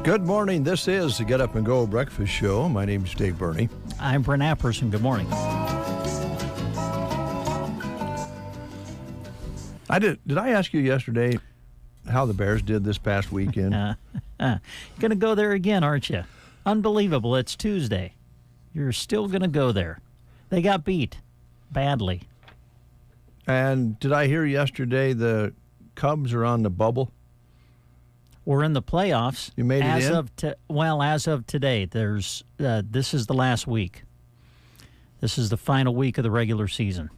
Good morning. This is the Get Up and Go Breakfast Show. My name is Dave Burney. I'm Brent Apperson. Good morning. Did I ask you yesterday how the Bears did this past weekend? You're going to go there again, aren't you? Unbelievable. It's Tuesday. You're still going to go there. They got beat badly. And did I hear yesterday the Cubs are on the bubble? We're in the playoffs. You made it as in? As of today, this is the last week. This is the final week of the regular season.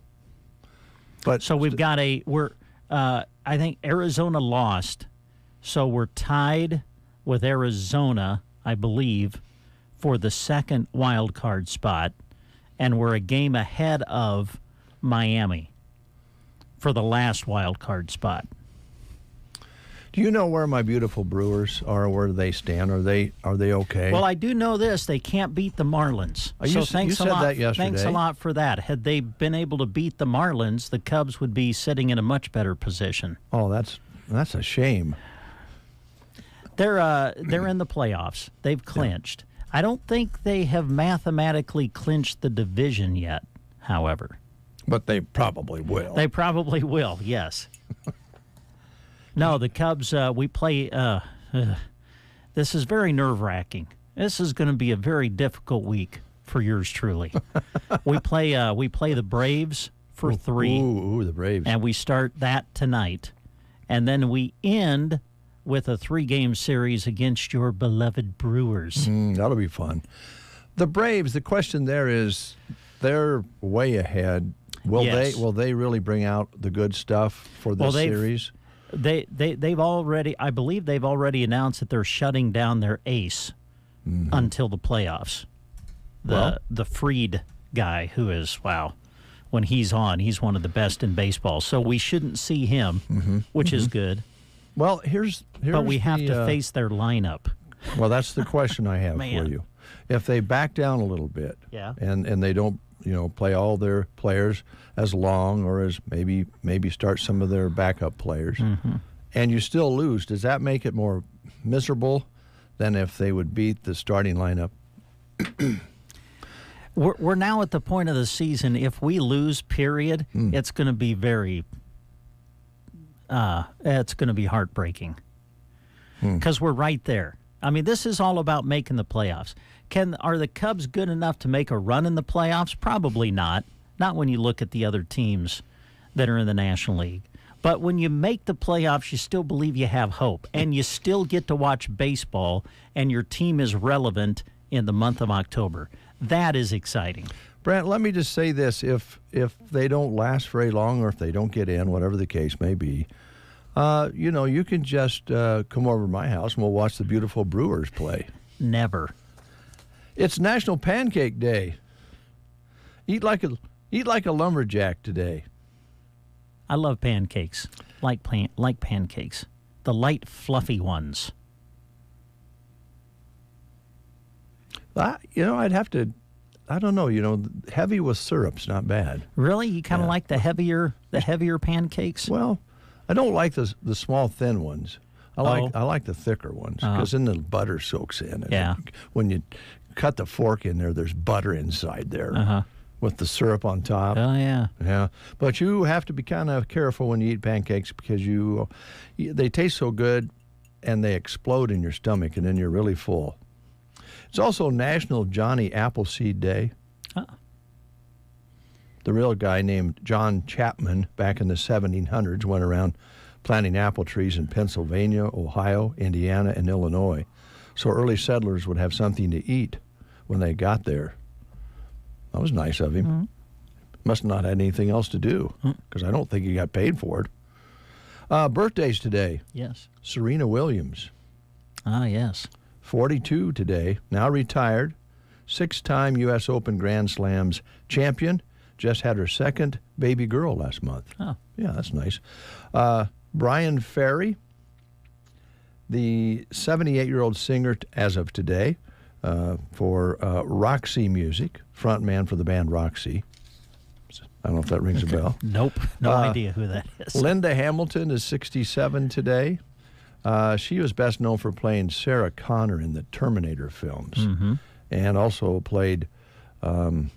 But so we've got I think Arizona lost, so we're tied with Arizona, I believe, for the second wild card spot, and we're a game ahead of Miami for the last wild card spot. Do you know where my beautiful Brewers are, where they stand? Are they okay? Well, I do know this. They can't beat the Marlins. You said that yesterday. Thanks a lot for that. Had they been able to beat the Marlins, the Cubs would be sitting in a much better position. Oh, that's a shame. They're in the playoffs. They've clinched. Yeah. I don't think they have mathematically clinched the division yet, however. But they probably will. They probably will, yes. No, the Cubs, we play, this is very nerve-wracking. This is going to be a very difficult week for yours truly. we play the Braves for 3. Ooh, the Braves. And we start that tonight. And then we end with a 3-game series against your beloved Brewers. That'll be fun. The Braves, the question there is, they're way ahead. Will they really bring out the good stuff for this series? They've already, I believe they've already announced that they're shutting down their ace until the playoffs. The Fried guy, who is, when he's on, he's one of the best in baseball. So we shouldn't see him, which is good. Well, here's but we have to face their lineup. Well, that's the question I have for you. If they back down a little bit, and they don't, play all their players as long, or as maybe start some of their backup players, and you still lose, does that make it more miserable than if they would beat the starting lineup? We're now at the point of the season, if we lose, period, it's going to be it's going to be heartbreaking because we're right there. I mean, this is all about making the playoffs. Are the Cubs good enough to make a run in the playoffs? Probably not. Not when you look at the other teams that are in the National League. But when you make the playoffs, you still believe you have hope. And you still get to watch baseball, and your team is relevant in the month of October. That is exciting. Brent, let me just say this. If they don't last very long, or if they don't get in, whatever the case may be, you can just come over to my house and we'll watch the beautiful Brewers play. Never. It's National Pancake Day. Eat like a lumberjack today. I love pancakes. Like pancakes. The light, fluffy ones. I'd have to. I don't know. Heavy with syrup's not bad. Really, you kind of like the heavier pancakes? Well, I don't like the small thin ones. I like the thicker ones because then the butter soaks in. And when you cut the fork in there, there's butter inside there with the syrup on top. Oh, yeah. Yeah. But you have to be kind of careful when you eat pancakes because they taste so good and they explode in your stomach and then you're really full. It's also National Johnny Appleseed Day. The real guy named John Chapman back in the 1700s went around planting apple trees in Pennsylvania, Ohio, Indiana, and Illinois. So early settlers would have something to eat when they got there. That was nice of him. Must not have had anything else to do because I don't think he got paid for it. Birthdays today. Yes. Serena Williams. Ah, yes. 42 today, now retired. 6-time U.S. Open Grand Slams champion. Just had her second baby girl last month. Oh. Yeah, that's nice. Brian Ferry, the 78-year-old singer as of today for Roxy Music, frontman for the band Roxy. I don't know if that rings a bell. Nope, no idea who that is. Linda Hamilton is 67 today. She was best known for playing Sarah Connor in the Terminator films, and also played in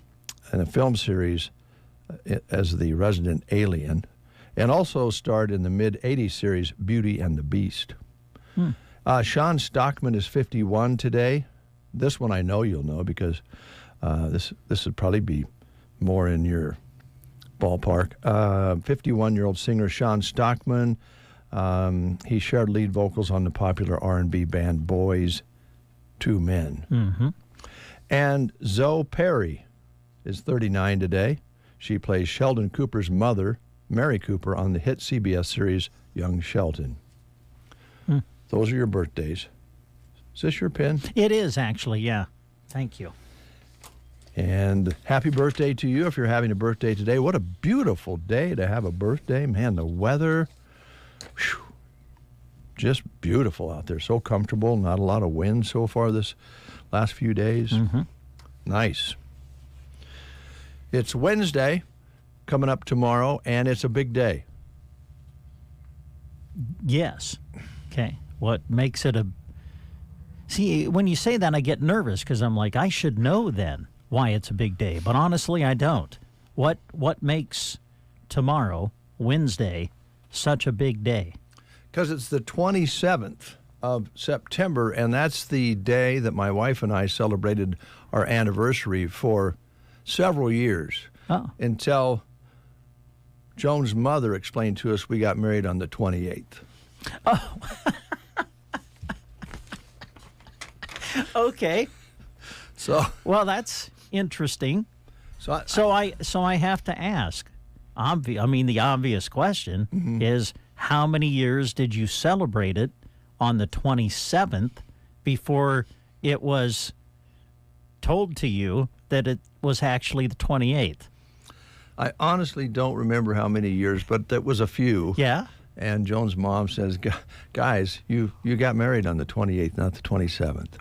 a film series as the resident alien, and also starred in the mid-'80s series Beauty and the Beast. Sean Stockman is 51 today. This one I know you'll know because this would probably be more in your ballpark. 51-year-old singer Sean Stockman. He shared lead vocals on the popular R&B band Boys II Men. And Zoe Perry is 39 today. She plays Sheldon Cooper's mother, Mary Cooper, on the hit CBS series Young Sheldon. Those are your birthdays. Is this your pen? It is, actually, yeah. Thank you. And happy birthday to you if you're having a birthday today. What a beautiful day to have a birthday. Man, the weather, whew, just beautiful out there. So comfortable, not a lot of wind so far this last few days. Nice. It's Wednesday coming up tomorrow, and it's a big day. Yes. Okay. What makes it a... See, when you say that, I get nervous because I'm like, I should know then why it's a big day. But honestly, I don't. What makes tomorrow, Wednesday, such a big day? Because it's the 27th of September, and that's the day that my wife and I celebrated our anniversary for several years. Until Joan's mother explained to us we got married on the 28th. Oh. Okay. So well, that's interesting. So I have to ask. The obvious question is, how many years did you celebrate it on the 27th before it was told to you that it was actually the 28th? I honestly don't remember how many years, but that was a few. Yeah. And Joan's mom says, guys, you got married on the 28th, not the 27th.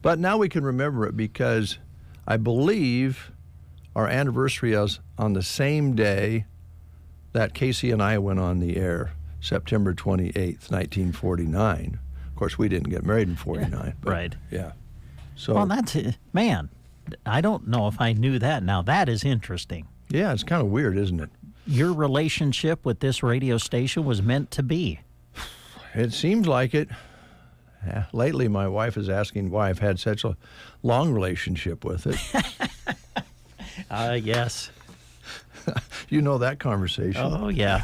But now we can remember it because I believe our anniversary is on the same day that KCNI went on the air, September 28th, 1949. Of course, we didn't get married in 49. But, right. Yeah. So, well, that's it. Man, I don't know if I knew that. Now, that is interesting. Yeah, it's kind of weird, isn't it? Your relationship with this radio station was meant to be. It seems like it. Yeah, lately, my wife is asking why I've had such a long relationship with it. Yes. You know that conversation. Oh, yeah.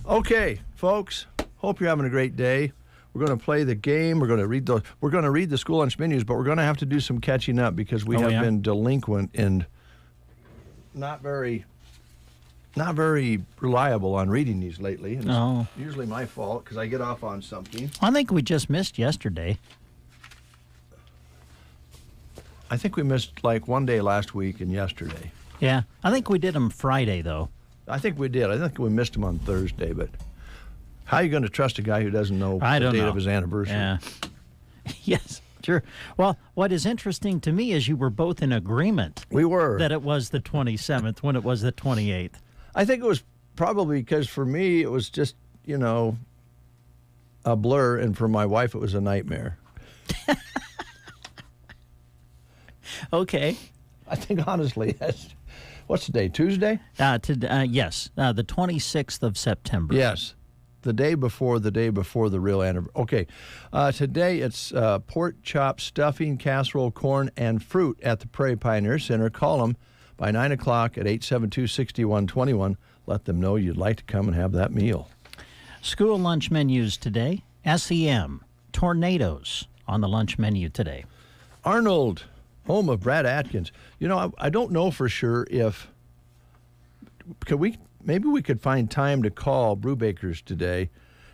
Okay, folks. Hope you're having a great day. We're going to play the game. We're going to read the school lunch menus, but we're going to have to do some catching up because we have been delinquent and not very reliable on reading these lately. And it's usually my fault because I get off on something. I think we just missed yesterday. I think we missed like one day last week and yesterday. Yeah. I think we did them Friday, though. I think we did. I think we missed them on Thursday, but how are you going to trust a guy who doesn't know the date of his anniversary? Yeah. Yes, sure. Well, what is interesting to me is you were both in agreement. We were. That it was the 27th when it was the 28th. I think it was probably because for me it was just, a blur, and for my wife it was a nightmare. Okay. I think honestly, what's the day, Tuesday? Yes, the 26th of September. Yes, the day before the real anniversary. Okay, today it's pork chop, stuffing, casserole, corn, and fruit at the Prairie Pioneer Center. Call them by 9 o'clock at 872-6121. Let them know you'd like to come and have that meal. School lunch menus today. SEM, tornadoes on the lunch menu today. Arnold, home of Brad Atkins. I don't know for sure if maybe we could find time to call Brewbakers today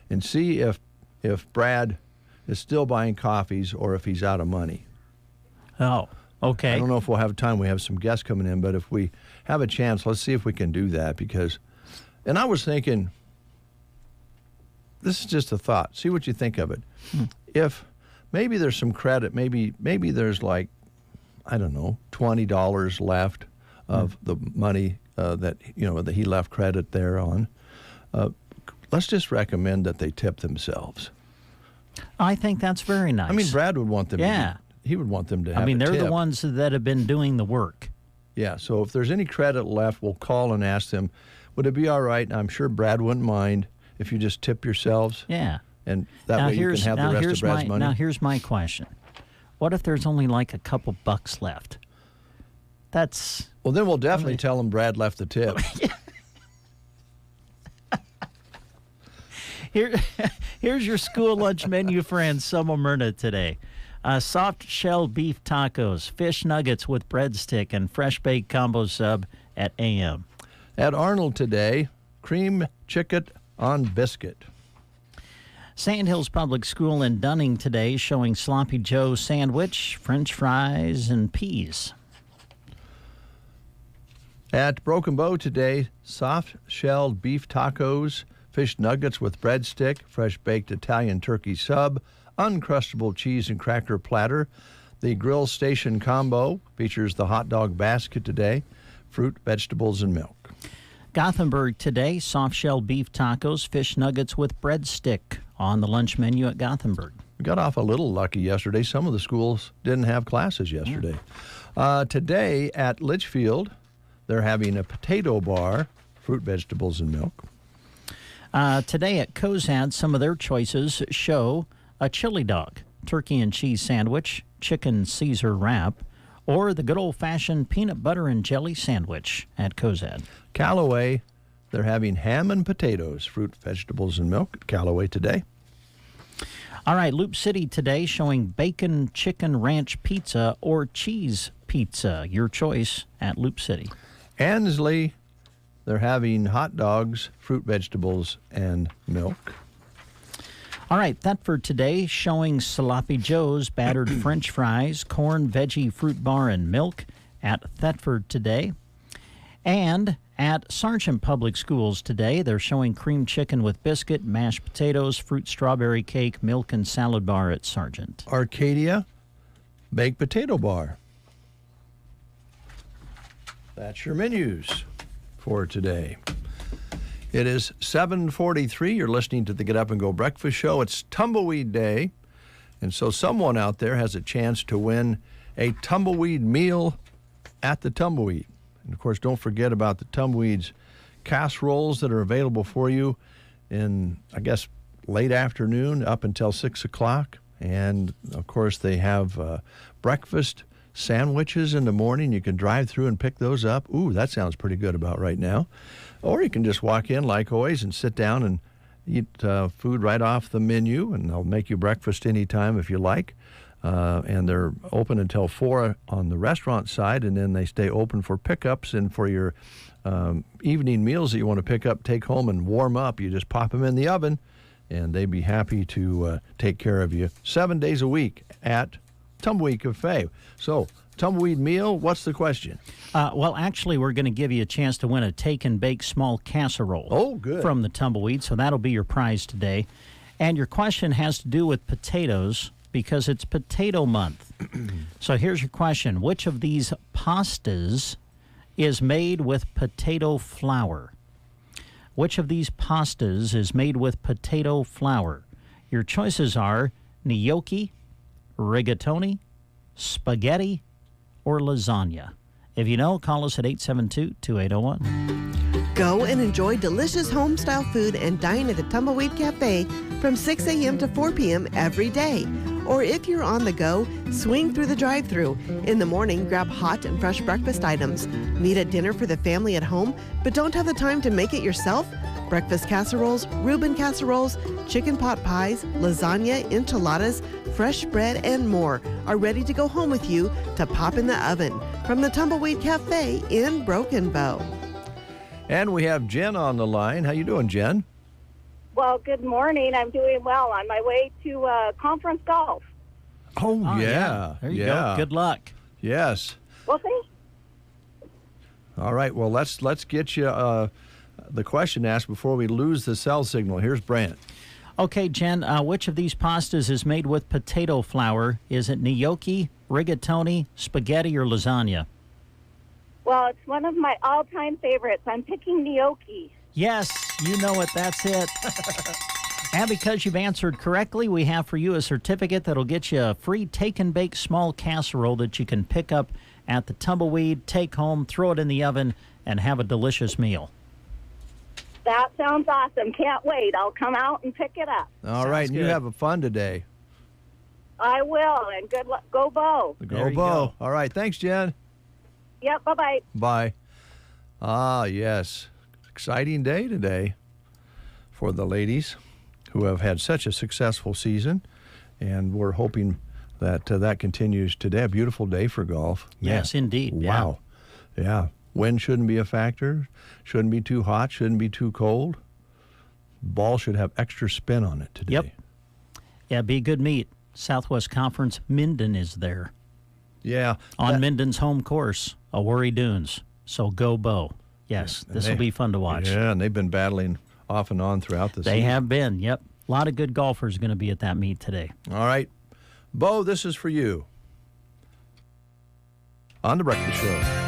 and see if Brad is still buying coffees or if he's out of money. Oh, okay. I don't know if we'll have time. We have some guests coming in, but if we have a chance, let's see if we can do that and I was thinking, this is just a thought. See what you think of it. If maybe there's some credit, maybe there's like, I don't know, $20 left of the money that he left credit there on. Let's just recommend that they tip themselves. I think that's very nice. I mean, Brad would want them. Yeah. He would want them to have. I mean, they're tip. the ones that have been doing the work. Yeah. So if there's any credit left, we'll call and ask them, would it be all right? And I'm sure Brad wouldn't mind if you just tip yourselves. Yeah. And that way you can have the rest of Brad's money. Now, here's my question. What if there's only like a couple bucks left? Well, then we'll definitely tell them Brad left the tip. Here's your school lunch menu for Anselmo Myrna today. Soft shell beef tacos, fish nuggets with breadstick, and fresh baked combo sub at AM. At Arnold today, cream chicken on biscuit. Sandhills Public School in Dunning today showing Sloppy Joe sandwich, French fries, and peas. At Broken Bow today, soft-shelled beef tacos, fish nuggets with breadstick, fresh-baked Italian turkey sub, uncrustable cheese and cracker platter. The grill station combo features the hot dog basket today, fruit, vegetables, and milk. Gothenburg today, soft-shell beef tacos, fish nuggets with breadstick on the lunch menu at Gothenburg. We got off a little lucky yesterday. Some of the schools didn't have classes yesterday. Today at Litchfield, they're having a potato bar, fruit, vegetables, and milk. Today at Cozad, some of their choices show a chili dog, turkey and cheese sandwich, chicken Caesar wrap, or the good old-fashioned peanut butter and jelly sandwich at Cozad. Callaway, they're having ham and potatoes, fruit, vegetables, and milk at Callaway today. All right, Loup City today showing bacon chicken ranch pizza or cheese pizza, your choice at Loup City. Ansley, they're having hot dogs, fruit, vegetables, and milk. All right, Thetford today showing Sloppy Joe's battered French fries, corn, veggie, fruit bar, and milk at Thetford today. And at Sargent Public Schools today, they're showing cream chicken with biscuit, mashed potatoes, fruit strawberry cake, milk, and salad bar at Sargent. Arcadia, baked potato bar. That's your menus for today. It is 7:43. You're listening to the Get Up and Go Breakfast Show. It's Tumbleweed Day, and so someone out there has a chance to win a tumbleweed meal at the Tumbleweed. And, of course, don't forget about the Tumbleweed's casseroles that are available for you in, I guess, late afternoon up until 6 o'clock. And, of course, they have breakfast sandwiches in the morning. You can drive through and pick those up. Ooh, that sounds pretty good about right now. Or you can just walk in like always and sit down and eat food right off the menu, and they'll make you breakfast anytime if you like. And they're open until 4 on the restaurant side, and then they stay open for pickups and for your evening meals that you want to pick up, take home, and warm up. You just pop them in the oven, and they'd be happy to take care of you 7 days a week at Tumbleweed Cafe. So, Tumbleweed meal, what's the question? Well, actually, we're going to give you a chance to win a take and bake small casserole. Oh, good. From the Tumbleweed, so that'll be your prize today. And your question has to do with potatoes because it's potato month. So here's your question. Which of these pastas is made with potato flour? Which of these pastas is made with potato flour? Your choices are gnocchi, rigatoni, spaghetti, or lasagna. If you know, call us at 872-2801. Go and enjoy delicious home-style food and dine at the Tumbleweed Cafe from 6 a.m. to 4 p.m. every day. Or if you're on the go, swing through the drive-thru. In the morning, grab hot and fresh breakfast items. Need a dinner for the family at home, but don't have the time to make it yourself? Breakfast casseroles, Reuben casseroles, chicken pot pies, lasagna, enchiladas, fresh bread, and more are ready to go home with you to pop in the oven from the Tumbleweed Cafe in Broken Bow. And we have Jen on the line. How you doing, Jen? Well, good morning. I'm doing well. On my way to conference golf. Oh yeah. There you go. Good luck. Yes. Well, thanks. All right. Well, let's get you the question asked before we lose the cell signal. Here's Brant. Okay, Jen, which of these pastas is made with potato flour? Is it gnocchi, rigatoni, spaghetti, or lasagna? Well, it's one of my all-time favorites. I'm picking gnocchi. Yes, you know it. That's it. And because you've answered correctly, we have for you a certificate that'll get you a free take-and-bake small casserole that you can pick up at the Tumbleweed, take home, throw it in the oven, and have a delicious meal. That sounds awesome. Can't wait. I'll come out and pick it up. All right, and you have fun today. I will, and good luck. Go Bo. Go Bo. All right, thanks, Jen. Yep, bye-bye. Bye. Ah, yes. Exciting day today for the ladies who have had such a successful season, and we're hoping that that continues today. A beautiful day for golf. Yes, indeed. Wow. Yeah. Wind shouldn't be a factor. Shouldn't be too hot. Shouldn't be too cold. Ball should have extra spin on it today. Yep. Yeah, be a good meet. Southwest Conference, Minden is there. Yeah. On Minden's home course, Awory Dunes. So go Bo. Yes, this will be fun to watch. Yeah, and they've been battling off and on throughout the season. They have been, yep. A lot of good golfers going to be at that meet today. All right. Bo, this is for you. On The Breakfast Show.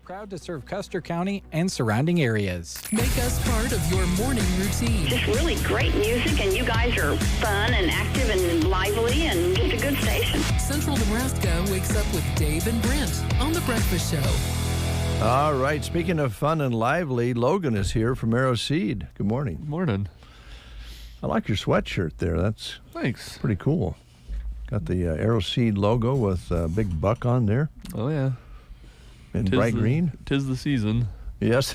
Proud to serve Custer County and surrounding areas. Make us part of your morning routine. Just really great music, and you guys are fun and active and lively and just a good station. Central Nebraska wakes up with Dave and Brent on The Breakfast Show. All right, speaking of fun and lively, Logan is here from Arrow Seed. Good morning. Morning. I like your sweatshirt there. That's Thanks. Pretty cool. Got the Arrow Seed logo with a big buck on there. Oh, yeah. In bright green. 'Tis the season. Yes.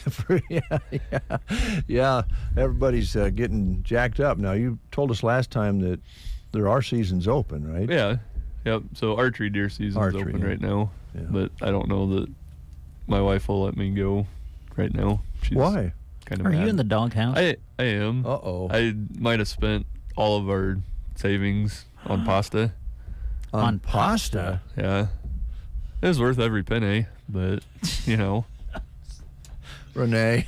Yeah. Everybody's getting jacked up. Now, you told us last time that there are seasons open, right? Yeah. Yep. So archery deer season's open right now. Yeah. But I don't know that my wife will let me go right now. Why? Kind of Are mad. you in the doghouse? I am. Uh-oh. I might have spent all of our savings on pasta. On pasta? Yeah. It was worth every penny, but, you know. Renee.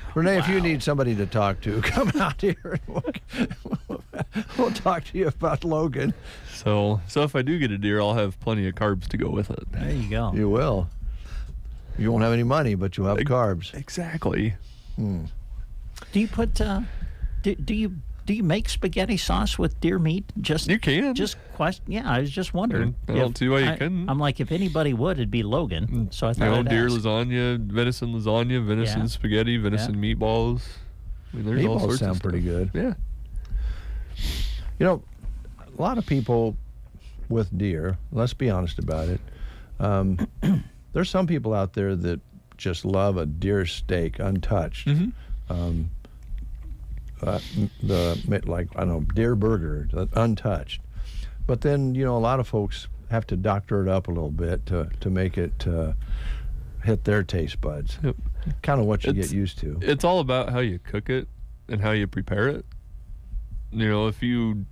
If you need somebody to talk to, come out here and we'll talk to you about Logan. So if I do get a deer, I'll have plenty of carbs to go with it. There you go. You will. You won't have any money, but you'll have carbs. Exactly. Do you put do you make spaghetti sauce with deer meat? You can. Yeah, I was just wondering. I don't see why you couldn't. I'm like, if anybody would, it'd be Logan. So I thought I'd deer ask. lasagna, venison spaghetti, venison meatballs. I mean, there's all sorts sound of stuff. pretty good. Yeah. You know, a lot of people with deer, let's be honest about it, there's some people out there that just love a deer steak untouched. Mm-hmm. Deer burger untouched. But then, a lot of folks have to doctor it up a little bit to make it hit their taste buds. Yep. Kind of what you get used to. It's all about how you cook it and how you prepare it. If you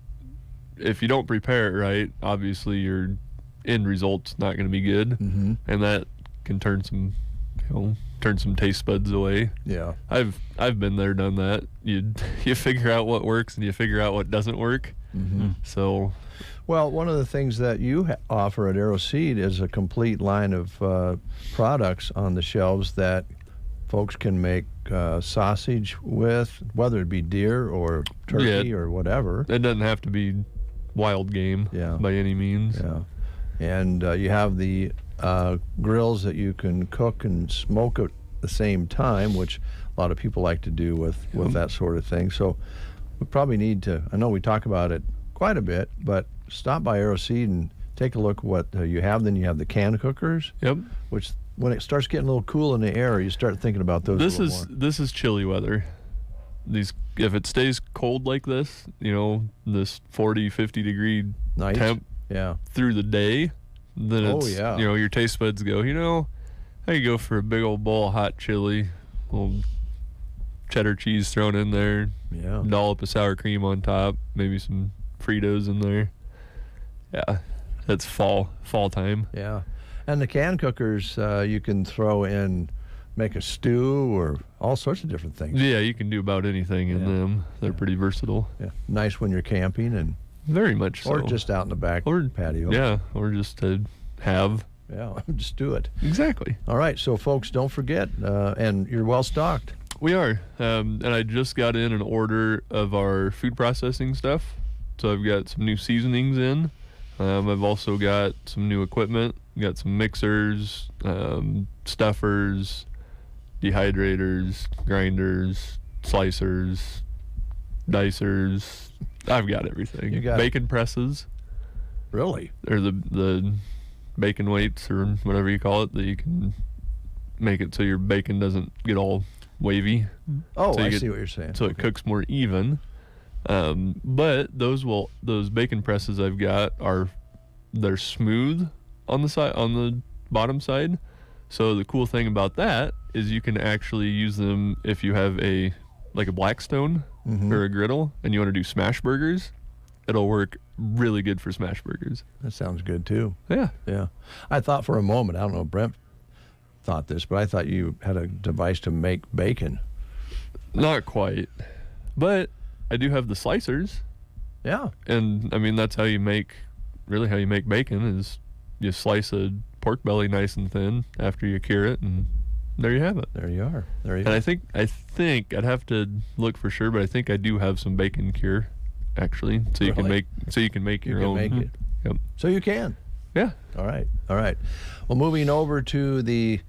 don't prepare it right, obviously your end result's not going to be good, mm-hmm. and that can turn some taste buds away. Yeah, I've been there, done that. You figure out what works and you figure out what doesn't work. Mm-hmm. So, well, one of the things that you offer at Arrow Seed is a complete line of products on the shelves that folks can make sausage with, whether it be deer or turkey or whatever. It doesn't have to be wild game by any means. Yeah, and you have the grills that you can cook and smoke at the same time, which a lot of people like to do with that sort of thing. So we probably need to, I know we talk about it quite a bit, but stop by Arrow Seed and take a look at what you have. Then you have the can cookers, which when it starts getting a little cool in the air, you start thinking about those. This is chilly weather. If it stays cold like this, this 40, 50 degree temp through the day, then it's, your taste buds go, I could go for a big old bowl of hot chili, little cheddar cheese thrown in there, dollop of sour cream on top, maybe some Fritos in there. Yeah, that's fall time. Yeah, and the can cookers you can throw in, make a stew or all sorts of different things. Yeah, you can do about anything in them. They're pretty versatile. Yeah, nice when you're camping and very much so. Or just out in the back patio. Yeah, or just to have. Yeah, just do it. Exactly. All right, so folks, don't forget, and you're well stocked. We are, and I just got in an order of our food processing stuff. So I've got some new seasonings in. I've also got some new equipment. Got some mixers, stuffers, dehydrators, grinders, slicers, dicers. I've got everything. You got bacon presses. Really? Or the bacon weights or whatever you call it, that you can make it so your bacon doesn't get all wavy. Oh, I see what you're saying. So it cooks more even. But those bacon presses I've got they're smooth on the bottom side. So the cool thing about that is you can actually use them if you have a Blackstone or a griddle and you want to do smash burgers. It'll work really good for smash burgers. That sounds good too. Yeah. Yeah. I thought for a moment, I don't know if Brent thought this, but I thought you had a device to make bacon. Not quite. But I do have the slicers. Yeah. And I mean, that's how you make bacon is you slice a pork belly nice and thin after you cure it, and there you have it. There you are. And I think I'd have to look for sure, but I think I do have some bacon cure, actually, so you can make your own. Make it. Yep. So you can. Yeah. All right. Well, moving over to the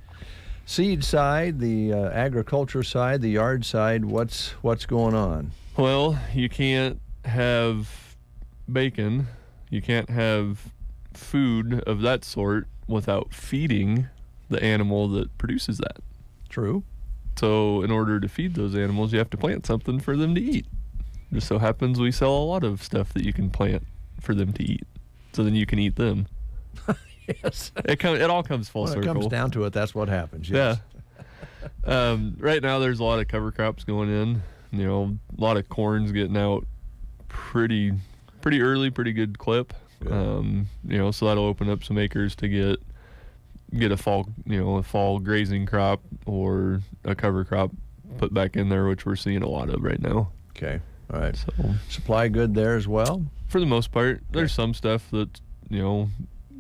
seed side, the agriculture side, the yard side, what's going on? Well, you can't have bacon, you can't have food of that sort without feeding the animal that produces that. True. So in order to feed those animals, you have to plant something for them to eat. Just so happens we sell a lot of stuff that you can plant for them to eat, so then you can eat them. Yes. It all comes full circle. When it comes down to it, that's what happens. Yes. Yeah. Right now there's a lot of cover crops going in. A lot of corn's getting out pretty early, pretty good clip. So that'll open up some acres to get a fall grazing crop or a cover crop put back in there, which we're seeing a lot of right now. Okay. All right. So supply good there as well? For the most part. There's some stuff that,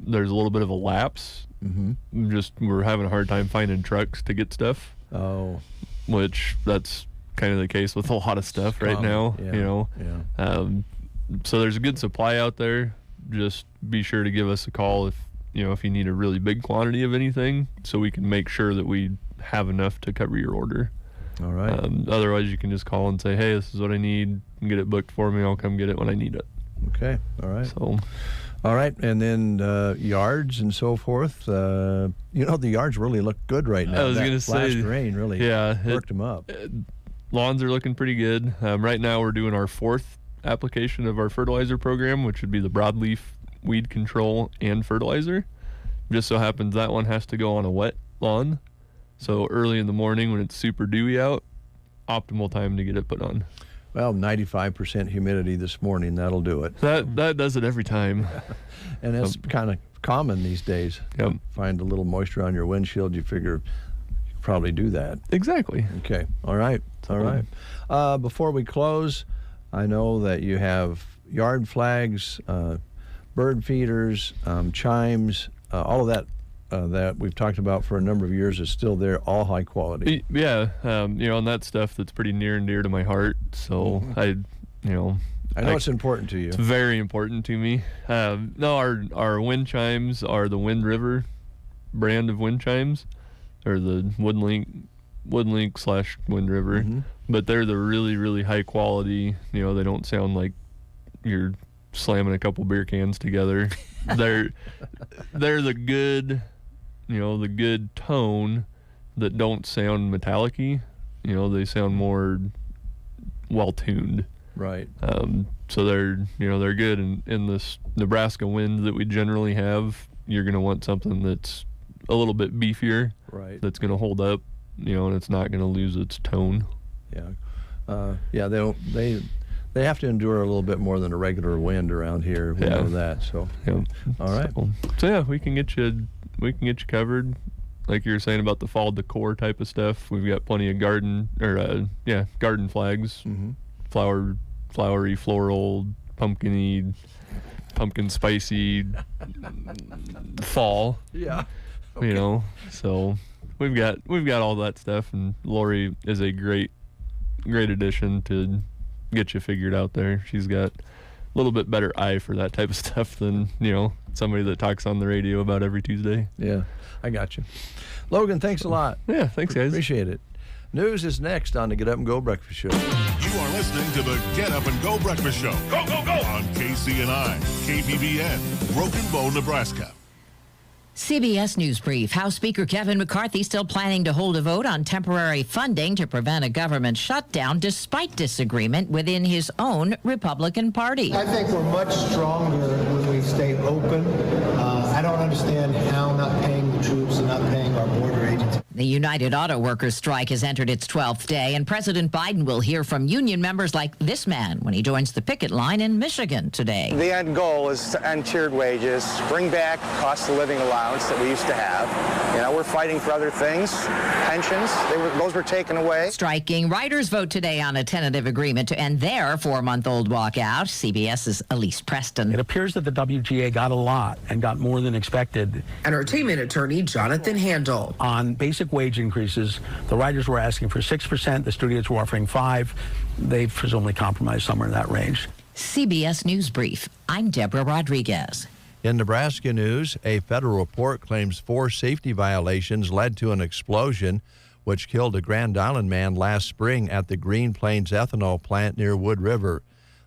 there's a little bit of a lapse. Mm-hmm. Just we're having a hard time finding trucks to get stuff. Oh. Which that's kind of the case with a lot of stuff right now. Yeah. So there's a good supply out there. Just be sure to give us a call if you need a really big quantity of anything, so we can make sure that we have enough to cover your order. All right. Otherwise, you can just call and say, hey, this is what I need, and get it booked for me. I'll come get it when I need it. Okay. All right. So, all right. And then yards and so forth. The yards really look good right now. I was going to say, last rain really worked them up. Lawns are looking pretty good. Right now, we're doing our 4th application of our fertilizer program, which would be the broadleaf weed control and fertilizer. Just so happens that one has to go on a wet lawn. So early in the morning when it's super dewy out, optimal time to get it put on. Well, 95% humidity this morning, that'll do it. That does it every time. And that's kind of common these days. Yep. Find a little moisture on your windshield, you figure you could probably do that. Exactly. Okay. All right. Before we close, I know that you have yard flags, bird feeders, chimes, all of that that we've talked about for a number of years is still there, all high quality. Yeah, and that stuff that's pretty near and dear to my heart. So I know it's important to you. It's very important to me. No, our wind chimes are the Wind River brand of wind chimes, or the Woodlink / Wind River. Mm-hmm. But they're the really, really high quality. They don't sound like you're slamming a couple beer cans together. They're the good, the good tone that don't sound metallic-y. They sound more well-tuned. Right. So they're good. In this Nebraska wind that we generally have, you're going to want something that's a little bit beefier. Right. That's going to hold up, and it's not going to lose its tone. Yeah. They have to endure a little bit more than a regular wind around here. We know that. So, all right. So we can get you covered. Like you were saying about the fall decor type of stuff, we've got plenty of garden flags, mm-hmm. flowery, floral, pumpkin spicy fall. Yeah. Okay. So we've got all that stuff, and Lori is a great addition to get you figured out there. She's got a little bit better eye for that type of stuff than somebody that talks on the radio about every Tuesday. Yeah, I got you. Logan, thanks a lot. Yeah, thanks guys. Appreciate it. News is next on the Get Up and Go Breakfast Show. You are listening to the Get Up and Go Breakfast Show. Go, go, go! On KCNI, KBBN, Broken Bow, Nebraska. CBS News Brief. House Speaker Kevin McCarthy still planning to hold a vote on temporary funding to prevent a government shutdown despite disagreement within his own Republican Party. I think we're much stronger when we stay open. I don't understand how not paying the troops and not paying our border agents. The United Auto Workers strike has entered its 12th day, and President Biden will hear from union members like this man when he joins the picket line in Michigan today. The end goal is to end tiered wages, bring back cost of living allowance that we used to have. We're fighting for other things. Pensions, those were taken away. Striking writers vote today on a tentative agreement to end their 4-month-old walkout. CBS's Elise Preston. It appears that the WGA got a lot and got more than expected. Entertainment attorney Jonathan Handel. On basic wage increases, the writers were asking for 6%, the studios were offering 5%. They presumably compromised somewhere in that range. CBS News Brief. I'm Deborah Rodriguez. In Nebraska news, a federal report claims 4 safety violations led to an explosion which killed a Grand Island man last spring at the Green Plains ethanol plant near Wood River.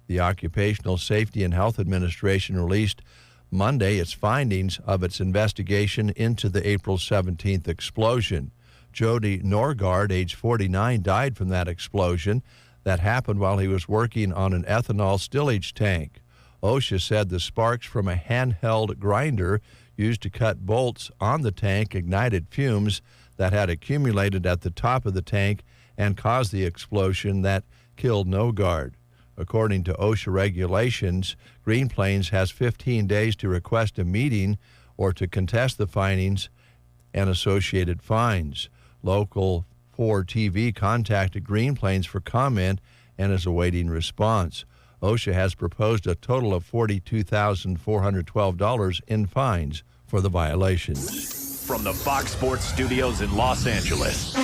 The Occupational Safety and Health Administration released Monday its findings of its investigation into the April 17th explosion. Jody Norgard, age 49, died from that explosion that happened while he was working on an ethanol stillage tank. OSHA said the sparks from a handheld grinder used to cut bolts on the tank ignited fumes that had accumulated at the top of the tank and caused the explosion that killed Norgard. According to OSHA regulations, Green Plains has 15 days to request a meeting or to contest the findings and associated fines. Local 4 TV contacted Green Plains for comment and is awaiting response. OSHA has proposed a total of $42,412 in fines for the violations. From the Fox Sports Studios in Los Angeles,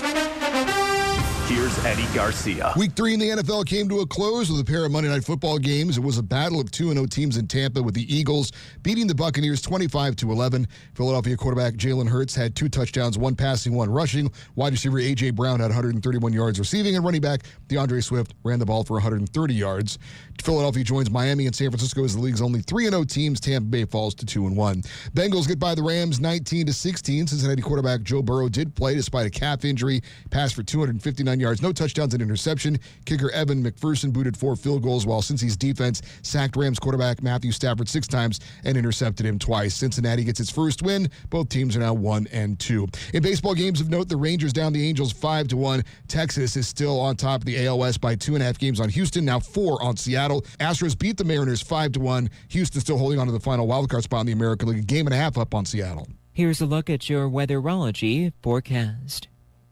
here's Eddie Garcia. Week 3 in the NFL came to a close with a pair of Monday Night Football games. It was a battle of 2-0 teams in Tampa, with the Eagles beating the Buccaneers 25-11. Philadelphia quarterback Jalen Hurts had 2 touchdowns, 1 passing, 1 rushing. Wide receiver A.J. Brown had 131 yards receiving, and running back DeAndre Swift ran the ball for 130 yards. Philadelphia joins Miami and San Francisco as the league's only 3-0 teams. Tampa Bay falls to 2-1. Bengals get by the Rams 19-16. Cincinnati quarterback Joe Burrow did play despite a calf injury, passed for 259 yards, no touchdowns and interception. Kicker Evan McPherson booted 4 field goals, while Cincy's defense sacked Rams quarterback Matthew Stafford 6 times and intercepted him twice. Cincinnati gets its first win. Both teams are now 1-2. In baseball games of note, the Rangers down the Angels 5-1. Texas is still on top of the AL West by 2.5 games on Houston, now 4 on Seattle. Astros beat the Mariners 5-1. Houston still holding on to the final wildcard spot in the American League, a game and a half up on Seattle. Here's a look at your weatherology forecast.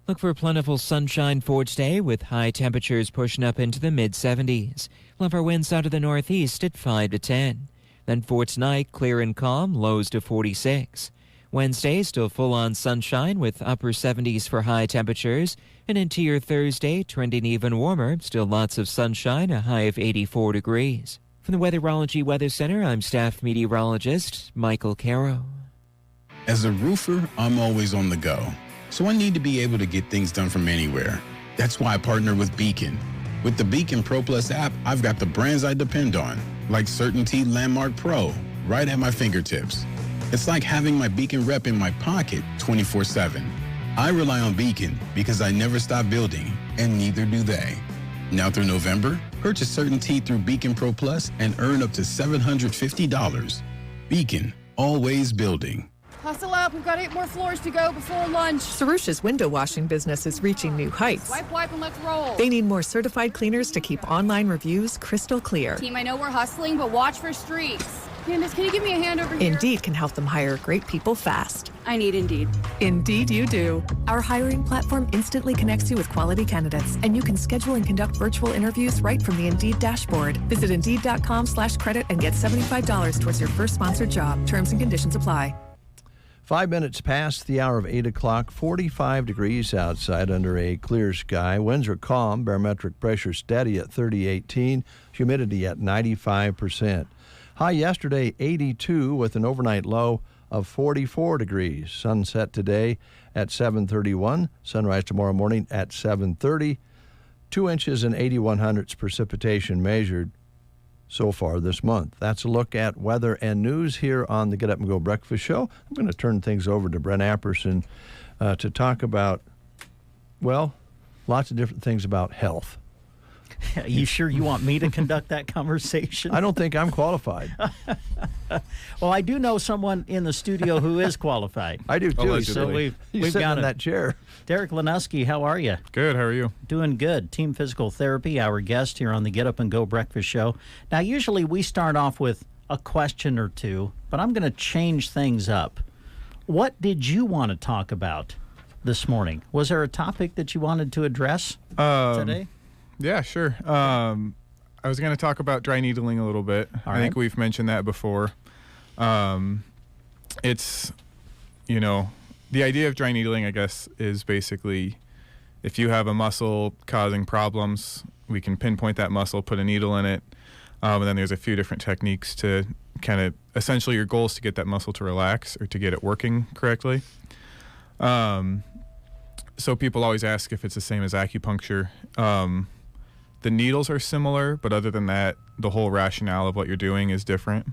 Look for plentiful sunshine for today, with high temperatures pushing up into the mid-70s. We'll have our winds out of the northeast at 5 to 10. Then for tonight, clear and calm, lows to 46. Wednesday, still full-on sunshine with upper 70s for high temperatures. And into your Thursday, trending even warmer, still lots of sunshine, a high of 84 degrees. From the Weatherology Weather Center, I'm staff meteorologist Michael Caro. As a roofer, I'm always on the go. So I need to be able to get things done from anywhere. That's why I partner with Beacon. With the Beacon Pro Plus app, I've got the brands I depend on, like Certainty Landmark Pro, right at my fingertips. It's like having my Beacon rep in my pocket 24/7. I rely on Beacon because I never stop building, and neither do they. Now through November, purchase Certainty through Beacon Pro Plus and earn up to $750. Beacon, always building. Hustle up, we've got 8 more floors to go before lunch. Sarusha's window washing business is reaching new heights. Wipe, and let's roll. They need more certified cleaners to keep online reviews crystal clear. Team, I know we're hustling, but watch for streaks. Candace, can you give me a hand over here? Indeed can help them hire great people fast. I need Indeed. Indeed you do. Our hiring platform instantly connects you with quality candidates, and you can schedule and conduct virtual interviews right from the Indeed dashboard. Visit Indeed.com/credit and get $75 towards your first sponsored job. Terms and conditions apply. 5 minutes past the hour of 8 o'clock, 45 degrees outside under a clear sky. Winds are calm, barometric pressure steady at 3018, humidity at 95%. High yesterday, 82, with an overnight low of 44 degrees. Sunset today at 7:31, sunrise tomorrow morning at 7:30. 2 inches and 81/100ths precipitation measured so far this month. That's a look at weather and news here on the Get Up and Go Breakfast Show. I'm going to turn things over to Brent Apperson to talk about, well, lots of different things about health. Are you sure you want me to conduct that conversation? I don't think I'm qualified. Well, I do know someone in the studio who is qualified. I do too. Allegedly. So we've got in that chair. Derek Lanuski, how are you? Good. How are you? Doing good. Team Physical Therapy, our guest here on the Get Up and Go Breakfast Show. Now, usually we start off with a question or two, but I'm going to change things up. What did you want to talk about this morning? Was there a topic that you wanted to address today? Yeah, sure. I was going to talk about dry needling a little bit. I think we've mentioned that before. It's, the idea of dry needling, I guess, is basically if you have a muscle causing problems, we can pinpoint that muscle, put a needle in it, and then there's a few different techniques to kind of, essentially your goal is to get that muscle to relax or to get it working correctly. So people always ask if it's the same as acupuncture. The needles are similar, but other than that, the whole rationale of what you're doing is different.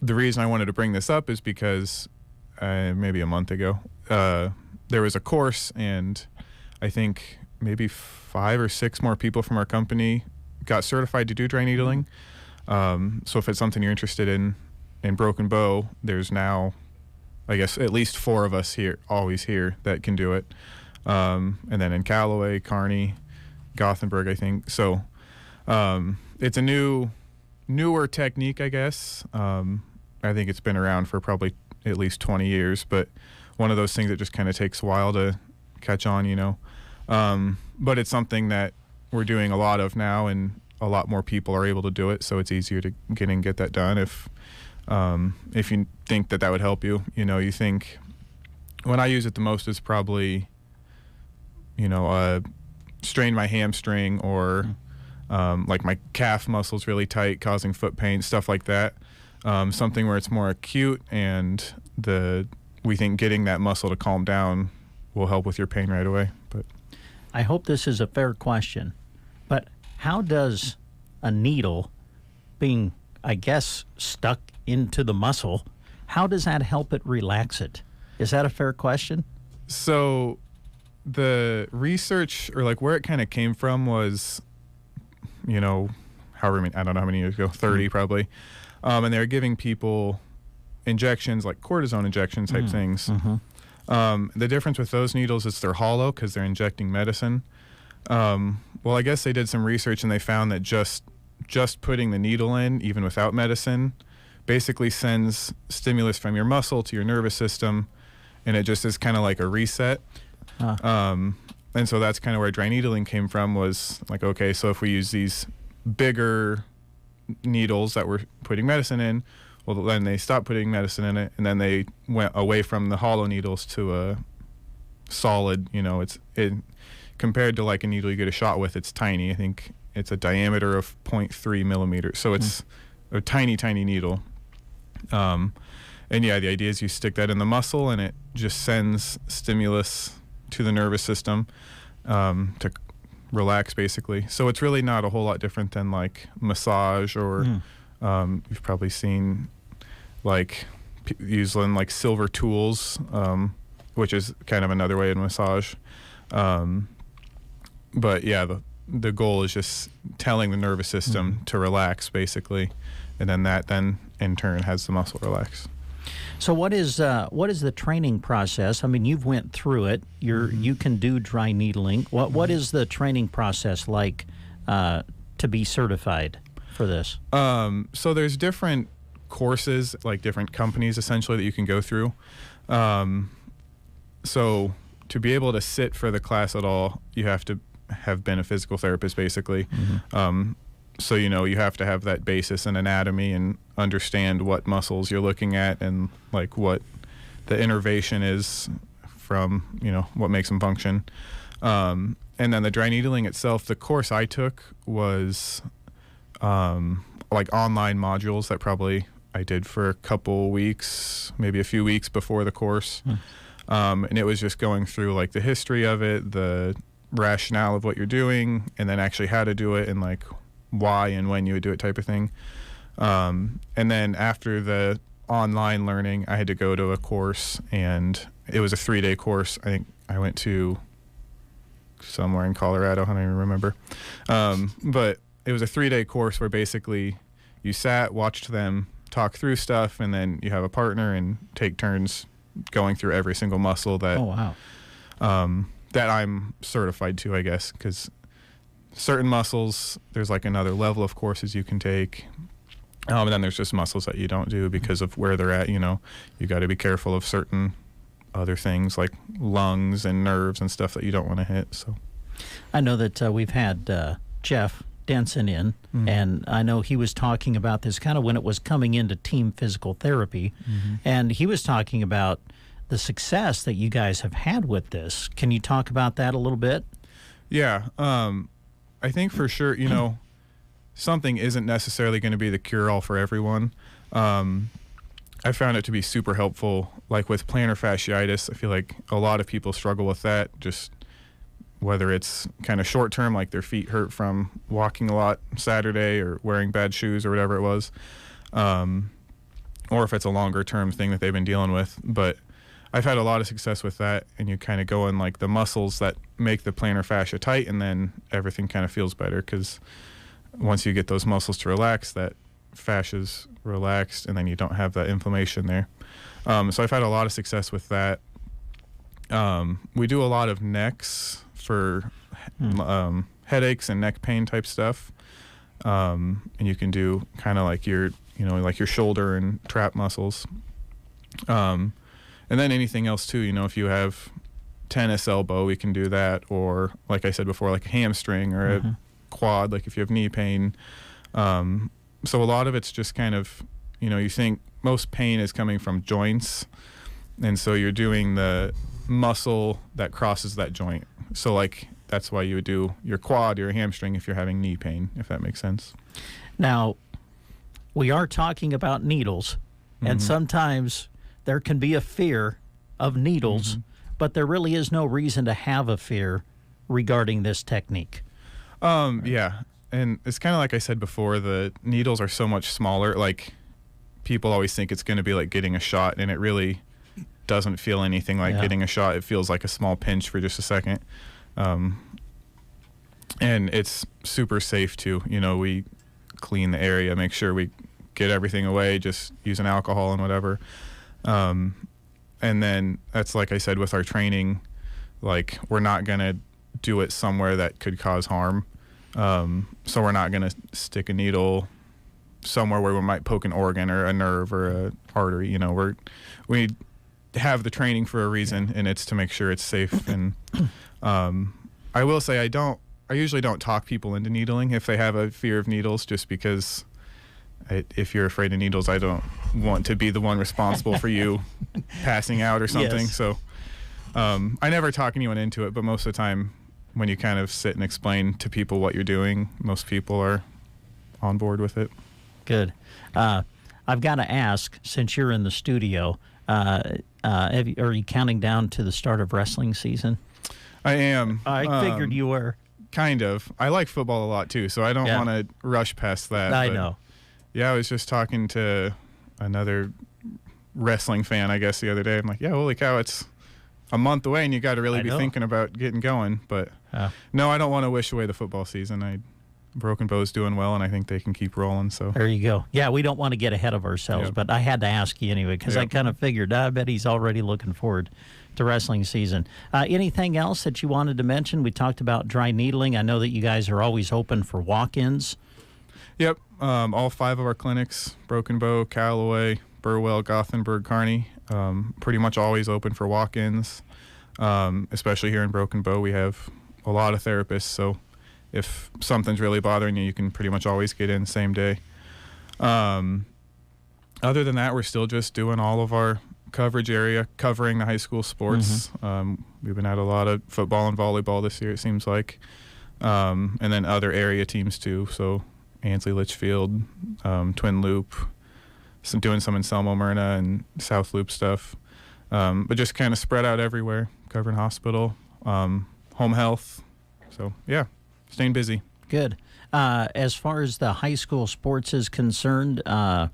The reason I wanted to bring this up is because maybe a month ago, there was a course, and I think maybe 5 or 6 more people from our company got certified to do dry needling. So if it's something you're interested in Broken Bow, there's now, I guess, at least 4 of us always here that can do it. And then in Callaway, Kearney, Gothenburg, I think. So it's a newer technique, I guess. I think it's been around for probably at least 20 years, but one of those things that just kind of takes a while to catch on, But it's something that we're doing a lot of now, and a lot more people are able to do it, so it's easier to get that done. If you think that would help you, you think, when I use it the most is probably, strain my hamstring, or like my calf muscles really tight, causing foot pain, stuff like that. Something where it's more acute, and we think getting that muscle to calm down will help with your pain right away. But I hope this is a fair question, but how does a needle being, I guess, stuck into the muscle, how does that help it relax it? Is that a fair question? So the research, or like where it kind of came from, was, however many, I don't know how many years ago, 30 probably. And they were giving people injections, like cortisone injection type things. The difference with those needles is they're hollow because they're injecting medicine. Well, I guess they did some research, and they found that just putting the needle in, even without medicine, basically sends stimulus from your muscle to your nervous system, and it just is kind of like a reset. And so that's kind of where dry needling came from, was like, okay, so if we use these bigger needles that we're putting medicine in, well, then they stopped putting medicine in it, and then they went away from the hollow needles to a solid, compared to like a needle you get a shot with, it's tiny. I think it's a diameter of 0.3 millimeters. So it's a tiny, tiny needle. And yeah, the idea is you stick that in the muscle, and it just sends stimulus to the nervous system to relax, basically. So it's really not a whole lot different than like massage, or you've probably seen like using like silver tools, which is kind of another way of massage. But yeah, the goal is just telling the nervous system to relax, basically, and then that in turn has the muscle relax. So what is the training process? I mean, you've went through it. You can do dry needling. What is the training process like to be certified for this? So there's different courses, like different companies essentially, that you can go through. So to be able to sit for the class at all, you have to have been a physical therapist, basically. So, you have to have that basis in anatomy and understand what muscles you're looking at, and like what the innervation is from, what makes them function. And then the dry needling itself, the course I took was like online modules that probably I did for a couple weeks, maybe a few weeks before the course. And it was just going through like the history of it, the rationale of what you're doing, and then actually how to do it, and like why and when you would do it, type of thing. And then after the online learning, I had to go to a course, and it was a 3-day course. I think I went to somewhere in Colorado, I don't even remember. But it was a 3-day course where basically you sat, watched them talk through stuff, and then you have a partner and take turns going through every single muscle that that I'm certified to, I guess, because certain muscles, there's like another level of courses you can take. And then there's just muscles that you don't do because of where they're at. You know, you got to be careful of certain other things like lungs and nerves and stuff that you don't want to hit. So I know that we've had Jeff Denson in, and I know he was talking about this kind of when it was coming into team physical therapy, and he was talking about the success that you guys have had with this. Can you talk about that a little bit? Yeah, I think for sure, you know, something isn't necessarily going to be the cure-all for everyone. I found it to be super helpful, like with plantar fasciitis. I feel like a lot of people struggle with that, just whether it's kind of short-term, like their feet hurt from walking a lot Saturday or wearing bad shoes or whatever it was, or if it's a longer-term thing that they've been dealing with. But I've had a lot of success with that, and you kind of go in like the muscles that make the plantar fascia tight, and then everything kind of feels better because once you get those muscles to relax, that fascia's relaxed, and then you don't have that inflammation there. So I've had a lot of success with that. We do a lot of necks for headaches and neck pain type stuff, and you can do kind of like your shoulder and trap muscles. And then anything else too, you know, if you have tennis elbow, we can do that, or like I said before, like a hamstring or a quad, like if you have knee pain. So a lot of it's just kind of, you know, you think most pain is coming from joints, and so you're doing the muscle that crosses that joint. So like that's why you would do your quad, your hamstring if you're having knee pain, if that makes sense. Now, we are talking about needles, and sometimes there can be a fear of needles, but there really is no reason to have a fear regarding this technique. Yeah, and it's kind of like I said before, the needles are so much smaller. Like, people always think it's going to be like getting a shot, and it really doesn't feel anything like getting a shot. It feels like a small pinch for just a second. And it's super safe too. You know, we clean the area, make sure we get everything away, just using alcohol and whatever. And then that's like I said with our training, like we're not going to do it somewhere that could cause harm. So we're not going to stick a needle somewhere where we might poke an organ or a nerve or a artery. You know, we have the training for a reason, and it's to make sure it's safe. And I will say I usually don't talk people into needling if they have a fear of needles, just because if you're afraid of needles, I don't want to be the one responsible for you passing out or something. Yes. So I never talk anyone into it, but most of the time when you kind of sit and explain to people what you're doing, most people are on board with it. Good. I've got to ask, since you're in the studio, are you counting down to the start of wrestling season? I am. I figured you were. Kind of. I like football a lot too, so I don't want to rush past that. I know. Yeah, I was just talking to another wrestling fan, I guess, the other day. I'm like, yeah, holy cow, it's a month away, and you got to really be thinking about getting going. But no, I don't want to wish away the football season. Broken Bow's doing well, and I think they can keep rolling. So there you go. Yeah, we don't want to get ahead of ourselves, but I had to ask you anyway because I kind of figured, I bet he's already looking forward to wrestling season. Anything else that you wanted to mention? We talked about dry needling. I know that you guys are always open for walk-ins. Yep. All 5 of our clinics, Broken Bow, Callaway, Burwell, Gothenburg, Kearney, pretty much always open for walk-ins. Especially here in Broken Bow, we have a lot of therapists, so if something's really bothering you, you can pretty much always get in same day. Other than that, we're still just doing all of our coverage area, covering the high school sports. We've been at a lot of football and volleyball this year, it seems like. And then other area teams too, so Ansley Litchfield, Twin Loop, doing some in Selma, Myrna, and South Loop stuff. But just kind of spread out everywhere, covering hospital, home health. So, yeah, staying busy. Good. As far as the high school sports is concerned, are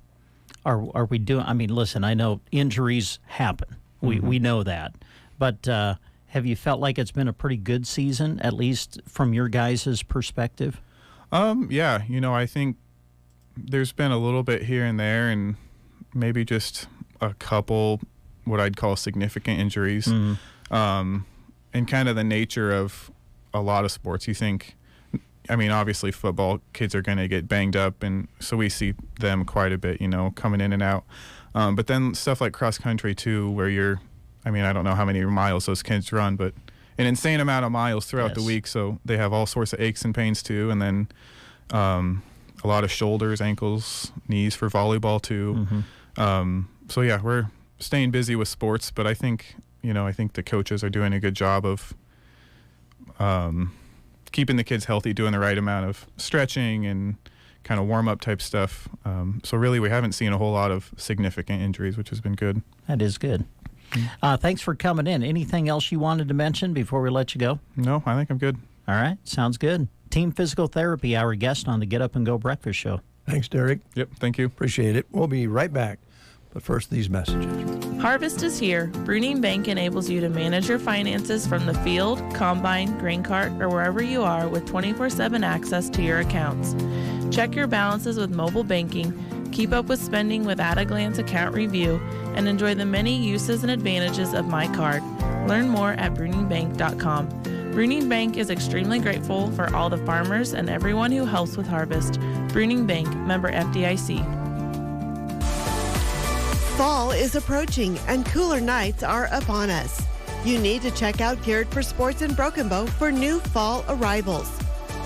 we doing, I mean, listen, I know injuries happen. We know that. But have you felt like it's been a pretty good season, at least from your guys' perspective? Yeah, I think there's been a little bit here and there, and maybe just a couple what I'd call significant injuries. And kind of the nature of a lot of sports. You think, I mean, obviously football, kids are going to get banged up, and so we see them quite a bit, coming in and out. But then stuff like cross country too, where I don't know how many miles those kids run, but an insane amount of miles throughout the week. So they have all sorts of aches and pains too. And then a lot of shoulders, ankles, knees for volleyball too. So yeah, we're staying busy with sports, but I think the coaches are doing a good job of keeping the kids healthy, doing the right amount of stretching and kind of warm-up type stuff. So really we haven't seen a whole lot of significant injuries, which has been good. That is good. Thanks for coming in. Anything else you wanted to mention before we let you go? No, I think I'm good. All right. Sounds good. Team Physical Therapy, our guest on the Get Up and Go Breakfast Show. Thanks, Derek. Yep, thank you. Appreciate it. We'll be right back. But first, these messages. Harvest is here. Bruning Bank enables you to manage your finances from the field, combine, grain cart, or wherever you are with 24/7 access to your accounts. Check your balances with mobile banking, keep up with spending with at-a-glance account review, and enjoy the many uses and advantages of My Card. Learn more at bruningbank.com. Bruning Bank is extremely grateful for all the farmers and everyone who helps with harvest. Bruning Bank, member FDIC. Fall is approaching and cooler nights are upon us. You need to check out Geared for Sports in Broken Bow for new fall arrivals.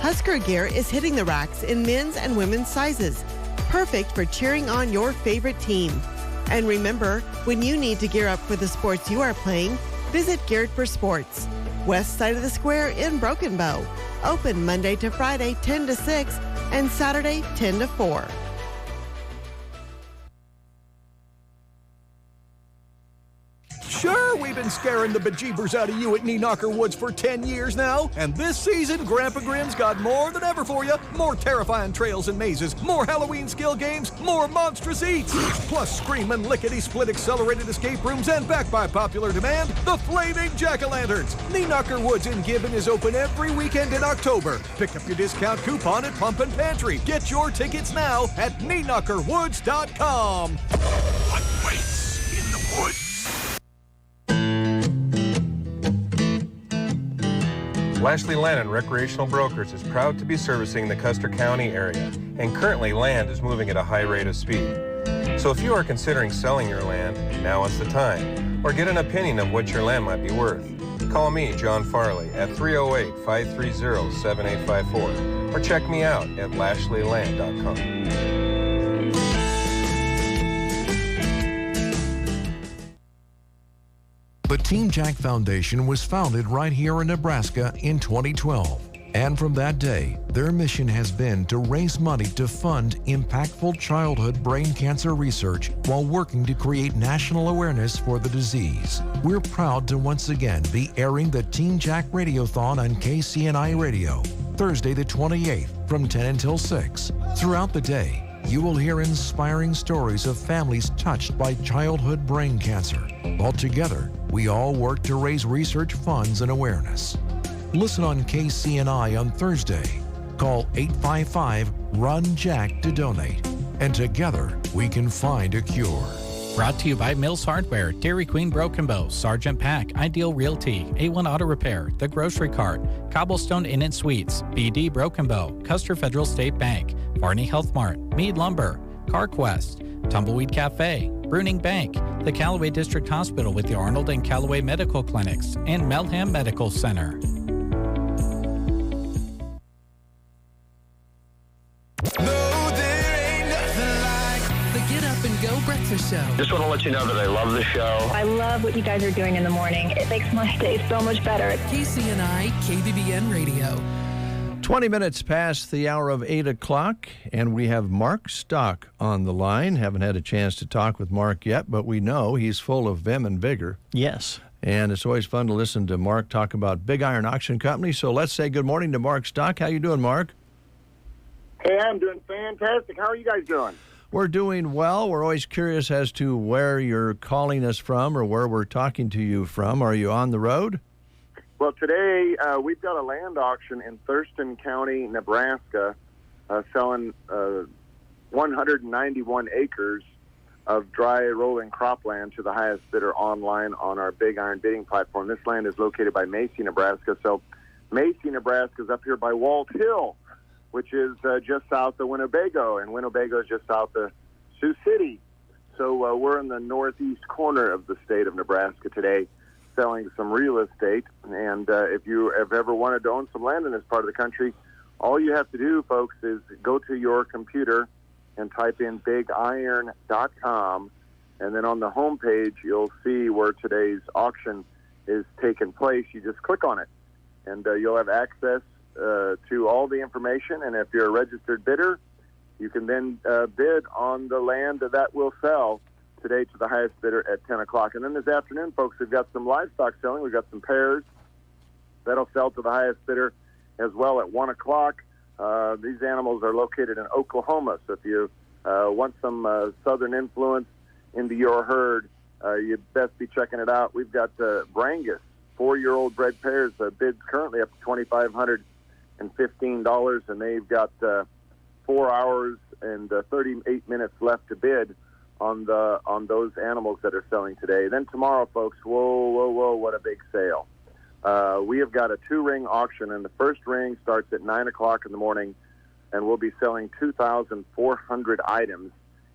Husker gear is hitting the racks in men's and women's sizes, perfect for cheering on your favorite team. And remember, when you need to gear up for the sports you are playing, visit Geared for Sports, west side of the square in Broken Bow. Open Monday to Friday 10 to 6 and Saturday 10 to 4. Sure, we've been scaring the bejeebers out of you at Knee-Knocker Woods for 10 years now, and this season, Grandpa Grim's got more than ever for you. More terrifying trails and mazes, more Halloween skill games, more monstrous eats, plus screaming lickety-split accelerated escape rooms, and backed by popular demand, the Flaming Jack-O-Lanterns. Knee-Knocker Woods in Gibbon is open every weekend in October. Pick up your discount coupon at Pump and Pantry. Get your tickets now at KneenKnockerWoods.com. What waits in the woods? Lashley Land & Recreational Brokers is proud to be servicing the Custer County area, and currently land is moving at a high rate of speed. So if you are considering selling your land, now is the time, or get an opinion of what your land might be worth. Call me, John Farley, at 308-530-7854, or check me out at LashleyLand.com. The Team Jack Foundation was founded right here in Nebraska in 2012. And from that day, their mission has been to raise money to fund impactful childhood brain cancer research while working to create national awareness for the disease. We're proud to once again be airing the Team Jack Radiothon on KCNI Radio, Thursday the 28th from 10 until 6. Throughout the day, you will hear inspiring stories of families touched by childhood brain cancer. While together, we all work to raise research funds and awareness. Listen on KCNI on Thursday. Call 855-RUN-JACK to donate. And together, we can find a cure. Brought to you by Mills Hardware, Dairy Queen Broken Bow, Sergeant Pack, Ideal Realty, A1 Auto Repair, The Grocery Cart, Cobblestone Inn and Suites, BD Broken Bow, Custer Federal State Bank, Varney Health Mart, Meade Lumber, CarQuest, Tumbleweed Cafe, Bruning Bank, the Callaway District Hospital with the Arnold and Callaway Medical Clinics, and Melham Medical Center. Go Breakfast Show. Just want to let you know that I love the show. I love what you guys are doing in the morning. It makes my day so much better. KCNI, KBBN Radio. 20 minutes past the hour of 8 o'clock, and we have Mark Stock on the line. Haven't had a chance to talk with Mark yet, but we know he's full of vim and vigor. Yes. And it's always fun to listen to Mark talk about Big Iron Auction Company. So let's say good morning to Mark Stock. How you doing, Mark? Hey, I'm doing fantastic. How are you guys doing? We're doing well. We're always curious as to where you're calling us from or where we're talking to you from. Are you on the road? Well, today we've got a land auction in Thurston County, Nebraska, selling 191 acres of dry rolling cropland to the highest bidder online on our Big Iron bidding platform. This land is located by Macy, Nebraska. So Macy, Nebraska is up here by Walt Hill, which is just south of Winnebago, and Winnebago is just south of Sioux City. So we're in the northeast corner of the state of Nebraska today, selling some real estate. And if you have ever wanted to own some land in this part of the country, all you have to do, folks, is go to your computer and type in bigiron.com, and then on the homepage you'll see where today's auction is taking place. You just click on it, and you'll have access to all the information. And if you're a registered bidder, you can then bid on the land that will sell today to the highest bidder at 10 o'clock. And then this afternoon, folks, we've got some livestock selling. We've got some pairs that'll sell to the highest bidder as well at 1 o'clock. These animals are located in Oklahoma, so if you want some southern influence into your herd, you'd best be checking it out. We've got Brangus, 4-year-old bred pairs, bids currently up to $2,515, and they've got 4 hours and 38 minutes left to bid on those animals that are selling today. Then tomorrow, folks, whoa, what a big sale. We have got a 2-ring auction, and the first ring starts at 9 o'clock in the morning, and we'll be selling 2,400 items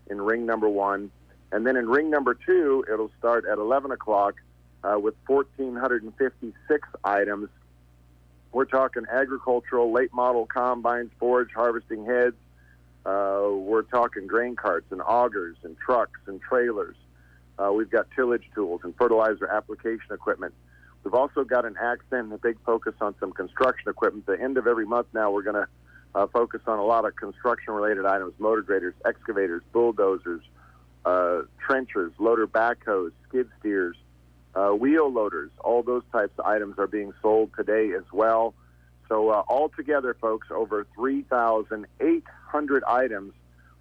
in ring number 1. And then in ring number 2, it'll start at 11 o'clock with 1,456 items. We're talking agricultural, late model combines, forage harvesting heads. We're talking grain carts and augers and trucks and trailers. We've got tillage tools and fertilizer application equipment. We've also got an accent and a big focus on some construction equipment. At the end of every month now, we're going to focus on a lot of construction-related items: motor graders, excavators, bulldozers, trenchers, loader backhoes, skid steers, wheel loaders. All those types of items are being sold today as well. So altogether, folks, over 3,800 items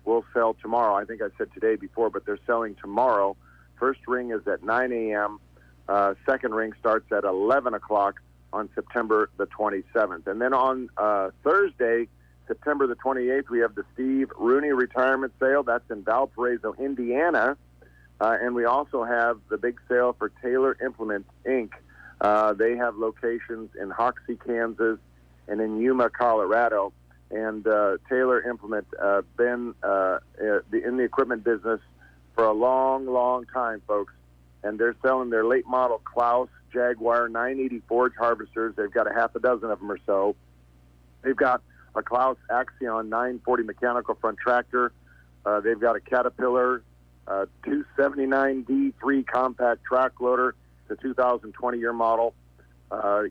will sell tomorrow. I think I said today before, but they're selling tomorrow. First ring is at 9 a.m., second ring starts at 11 o'clock on September the 27th. And then on Thursday, September the 28th, we have the Steve Rooney retirement sale. That's in Valparaiso, Indiana. And we also have the big sale for Taylor Implement, Inc. They have locations in Hoxie, Kansas, and in Yuma, Colorado. And Taylor Implement been in the equipment business for a long, long time, folks. And they're selling their late model Klaus Jaguar 980 forage harvesters. They've got a half a dozen of them or so. They've got a Klaus Axion 940 mechanical front tractor. They've got a Caterpillar 279D3 compact track loader, the 2020 year model.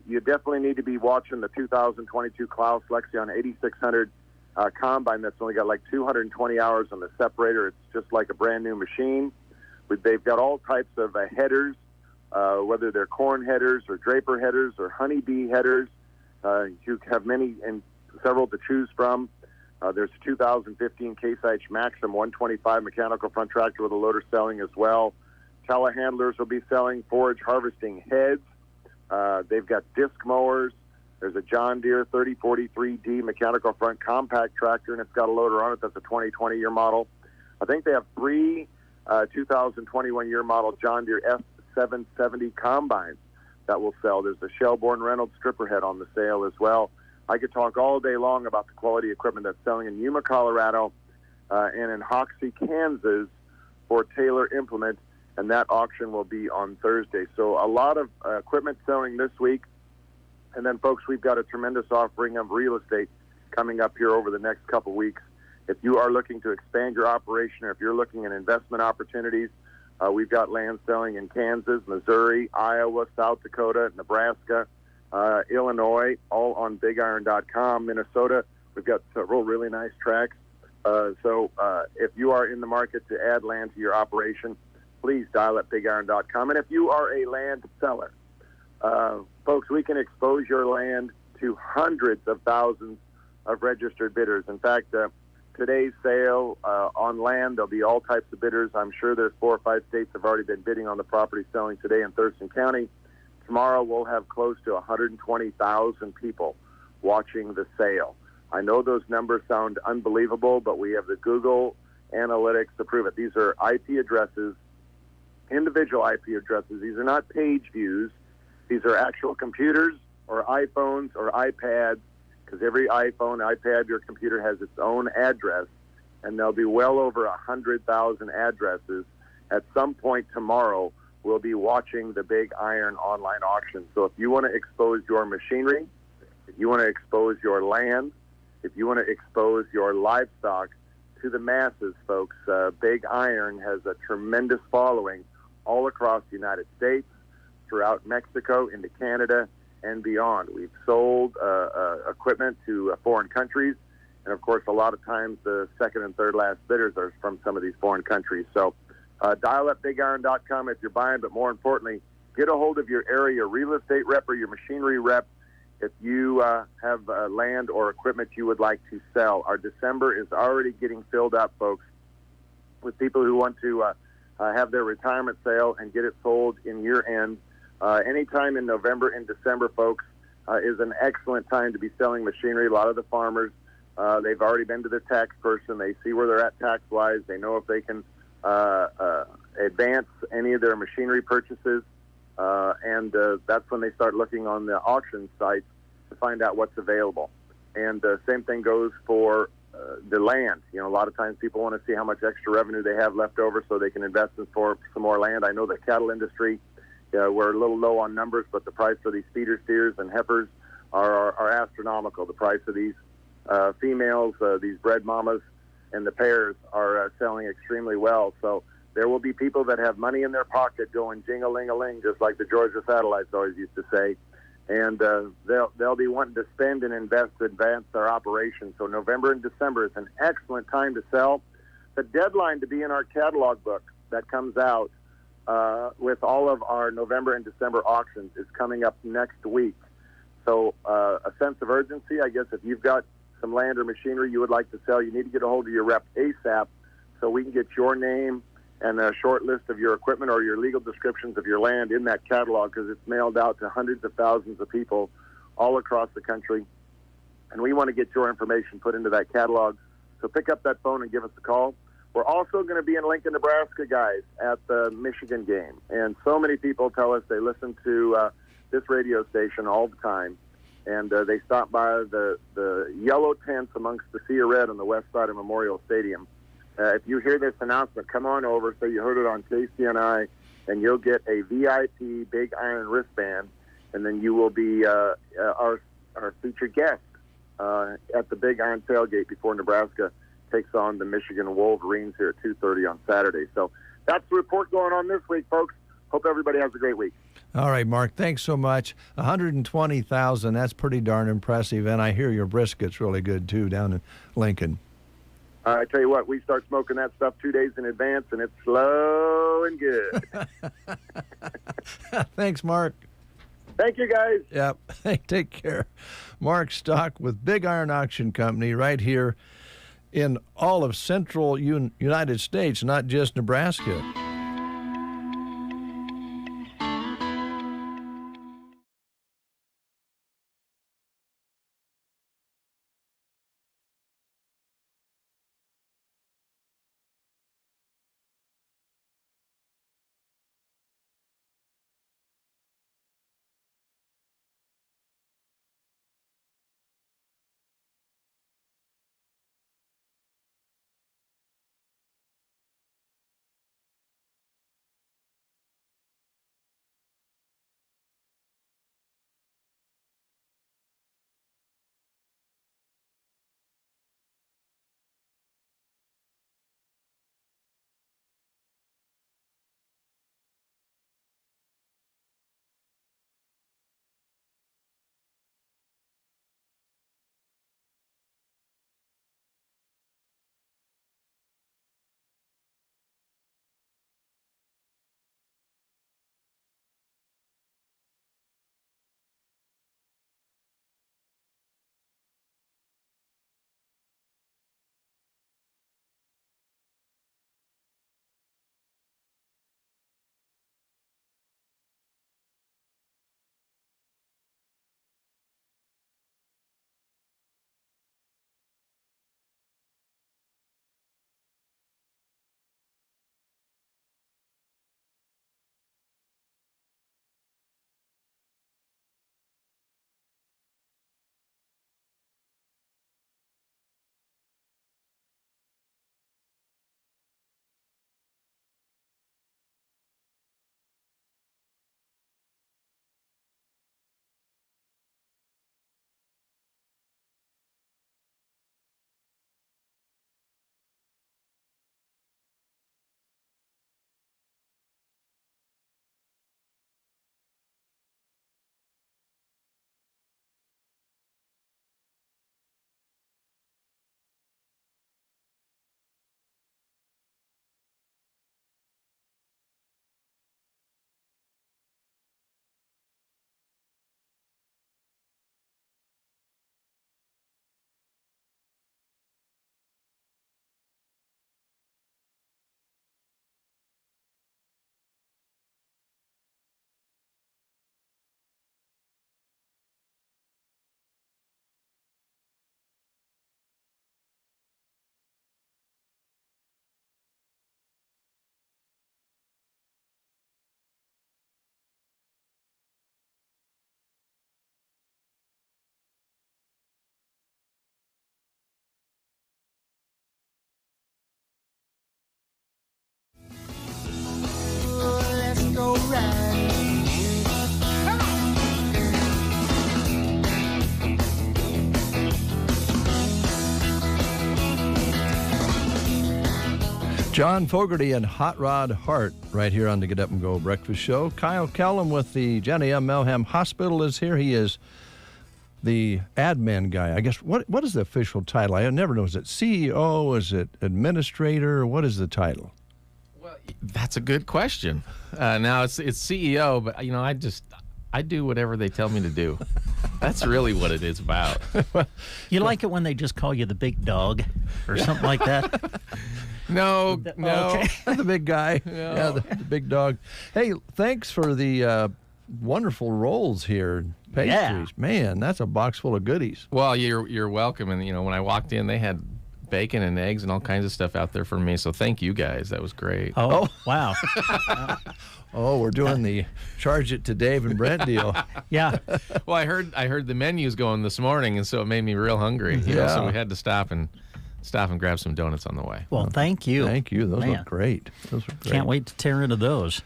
You definitely need to be watching the 2022 Klaus Lexion 8600 combine that's only got like 220 hours on the separator. It's just like a brand new machine. They've got all types of headers, whether they're corn headers or draper headers or honeybee headers. You have many and several to choose from. There's a 2015 Case IH Maxim 125 mechanical front tractor with a loader selling as well. Telehandlers will be selling forage harvesting heads. They've got disc mowers. There's a John Deere 3043D mechanical front compact tractor, and it's got a loader on it. That's a 2020 year model. I think they have 3 2021 year model John Deere S770 combines that will sell. There's a Shelbourne Reynolds stripper head on the sale as well. I could talk all day long about the quality equipment that's selling in Yuma, Colorado, and in Hoxie, Kansas for Taylor Implement, and that auction will be on Thursday. So a lot of equipment selling this week. And then, folks, we've got a tremendous offering of real estate coming up here over the next couple weeks. If you are looking to expand your operation, or if you're looking at investment opportunities, we've got land selling in Kansas, Missouri, Iowa, South Dakota, Nebraska, Illinois, all on bigiron.com. Minnesota, we've got several really nice tracks. So if you are in the market to add land to your operation, please dial at bigiron.com. And if you are a land seller, folks, we can expose your land to hundreds of thousands of registered bidders. In fact, today's sale on land, there'll be all types of bidders. I'm sure there's 4 or 5 states have already been bidding on the property selling today in Thurston County. Tomorrow we'll have close to 120,000 people watching the sale. I know those numbers sound unbelievable, but we have the Google analytics to prove it. These are IP addresses, individual IP addresses. These are not page views. These are actual computers or iPhones or iPads, because every iPhone, iPad, your computer has its own address, and there'll be well over 100,000 addresses. At some point tomorrow, we'll be watching the Big Iron online auction. So if you want to expose your machinery, if you want to expose your land, if you want to expose your livestock to the masses, folks, Big Iron has a tremendous following all across the United States, throughout Mexico, into Canada, and beyond. We've sold equipment to foreign countries, and of course, a lot of times the second and third last bidders are from some of these foreign countries. So dial up bigiron.com if you're buying, but more importantly, get a hold of your area real estate rep or your machinery rep if you have land or equipment you would like to sell. Our December is already getting filled up, folks, with people who want to have their retirement sale and get it sold in year end. Anytime in November and December, folks, is an excellent time to be selling machinery. A lot of the farmers, they've already been to their tax person. They see where they're at tax-wise. They know if they can advance any of their machinery purchases. And that's when they start looking on the auction sites to find out what's available. And the same thing goes for the land. You know, a lot of times people want to see how much extra revenue they have left over so they can invest in for some more land. I know the cattle industry, we're a little low on numbers, but the price for these feeder steers and heifers are astronomical. The price of these females, these bred mamas, and the pairs are selling extremely well. So there will be people that have money in their pocket going jing-a-ling-a-ling, just like the Georgia Satellites always used to say. And they'll be wanting to spend and invest to advance their operation. So November and December is an excellent time to sell. The deadline to be in our catalog book that comes out with all of our November and December auctions is coming up next week. So a sense of urgency, I guess, if you've got some land or machinery you would like to sell, you need to get a hold of your rep ASAP so we can get your name and a short list of your equipment or your legal descriptions of your land in that catalog, because it's mailed out to hundreds of thousands of people all across the country. And we want to get your information put into that catalog. So pick up that phone and give us a call. We're also going to be in Lincoln, Nebraska, guys, at the Michigan game. And so many people tell us they listen to this radio station all the time. And they stop by the yellow tents amongst the sea of red on the west side of Memorial Stadium. If you hear this announcement, come on over, say you heard it on KCNI, and you'll get a VIP Big Iron wristband, and then you will be our featured guest at the Big Iron tailgate before Nebraska takes on the Michigan Wolverines here at 2:30 on Saturday. So that's the report going on this week, folks. Hope everybody has a great week. All right, Mark, thanks so much. 120,000, that's pretty darn impressive, and I hear your brisket's really good, too, down in Lincoln. I tell you what, we start smoking that stuff 2 days in advance, and it's slow and good. Thanks, Mark. Thank you, guys. Yep. Take care. Mark Stock with Big Iron Auction Company right here in all of central United States, not just Nebraska. John Fogerty and Hot Rod Hart right here on the Get Up and Go Breakfast Show. Kyle Kellum with the Jenny M. Melham Hospital is here. He is the admin guy. I guess, what is the official title? I never know. Is it CEO? Is it administrator? What is the title? Well, that's a good question. Now, it's CEO, but, I do whatever they tell me to do. That's really what it is about. You like it when they just call you the big dog or something like that? No. Okay. The big guy. No. Yeah, the big dog. Hey, thanks for the wonderful rolls here. Pastries. Yeah. Man, that's a box full of goodies. Well, you're welcome. And, when I walked in, they had bacon and eggs and all kinds of stuff out there for me. So thank you guys. That was great. Oh. Wow. Oh, we're doing the charge it to Dave and Brent deal. Yeah. Well, I heard the menus going this morning, and so it made me real hungry. So we had to stop and grab some donuts on the way. Well, thank you. Thank you. Those look great. Can't wait to tear into those.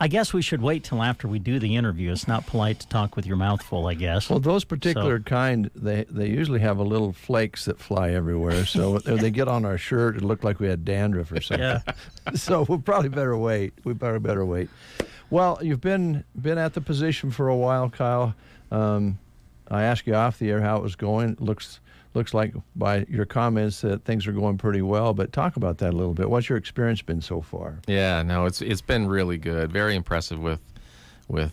I guess we should wait till after we do the interview. It's not polite to talk with your mouth full, I guess. Well, those particular kind, they usually have a little flakes that fly everywhere. So if they get on our shirt, it looked like we had dandruff or something. Yeah. So we'll probably better wait. We better wait. Well, you've been at the position for a while, Kyle. I asked you off the air how it was going. It looks like by your comments that things are going pretty well, but talk about that a little bit. What's your experience been so far? Yeah, no, it's been really good. Very impressive with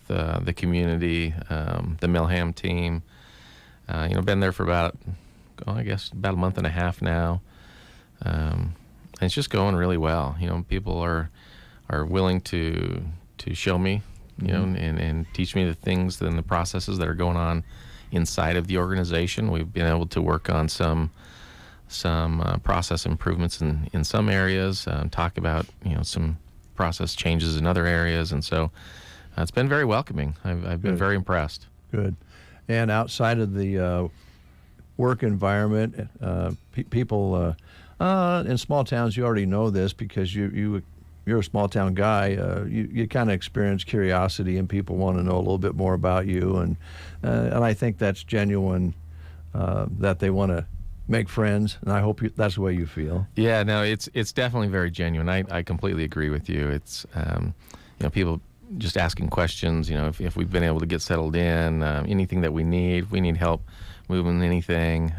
the community, the Melham team. Been there for about a month and a half now. And it's just going really well. People are willing to show me, and teach me the things and the processes that are going on inside of the organization. We've been able to work on some process improvements in some areas, talk about some process changes in other areas, and so it's been very welcoming. I've been very impressed. Good. And outside of the work environment, people in small towns, you already know this because you're a small town guy. You kind of experience curiosity, and people want to know a little bit more about you, and I think that's genuine. That they want to make friends, and I hope that's the way you feel. Yeah, no, it's definitely very genuine. I completely agree with you. It's people just asking questions. If we've been able to get settled in, anything that we need help moving anything.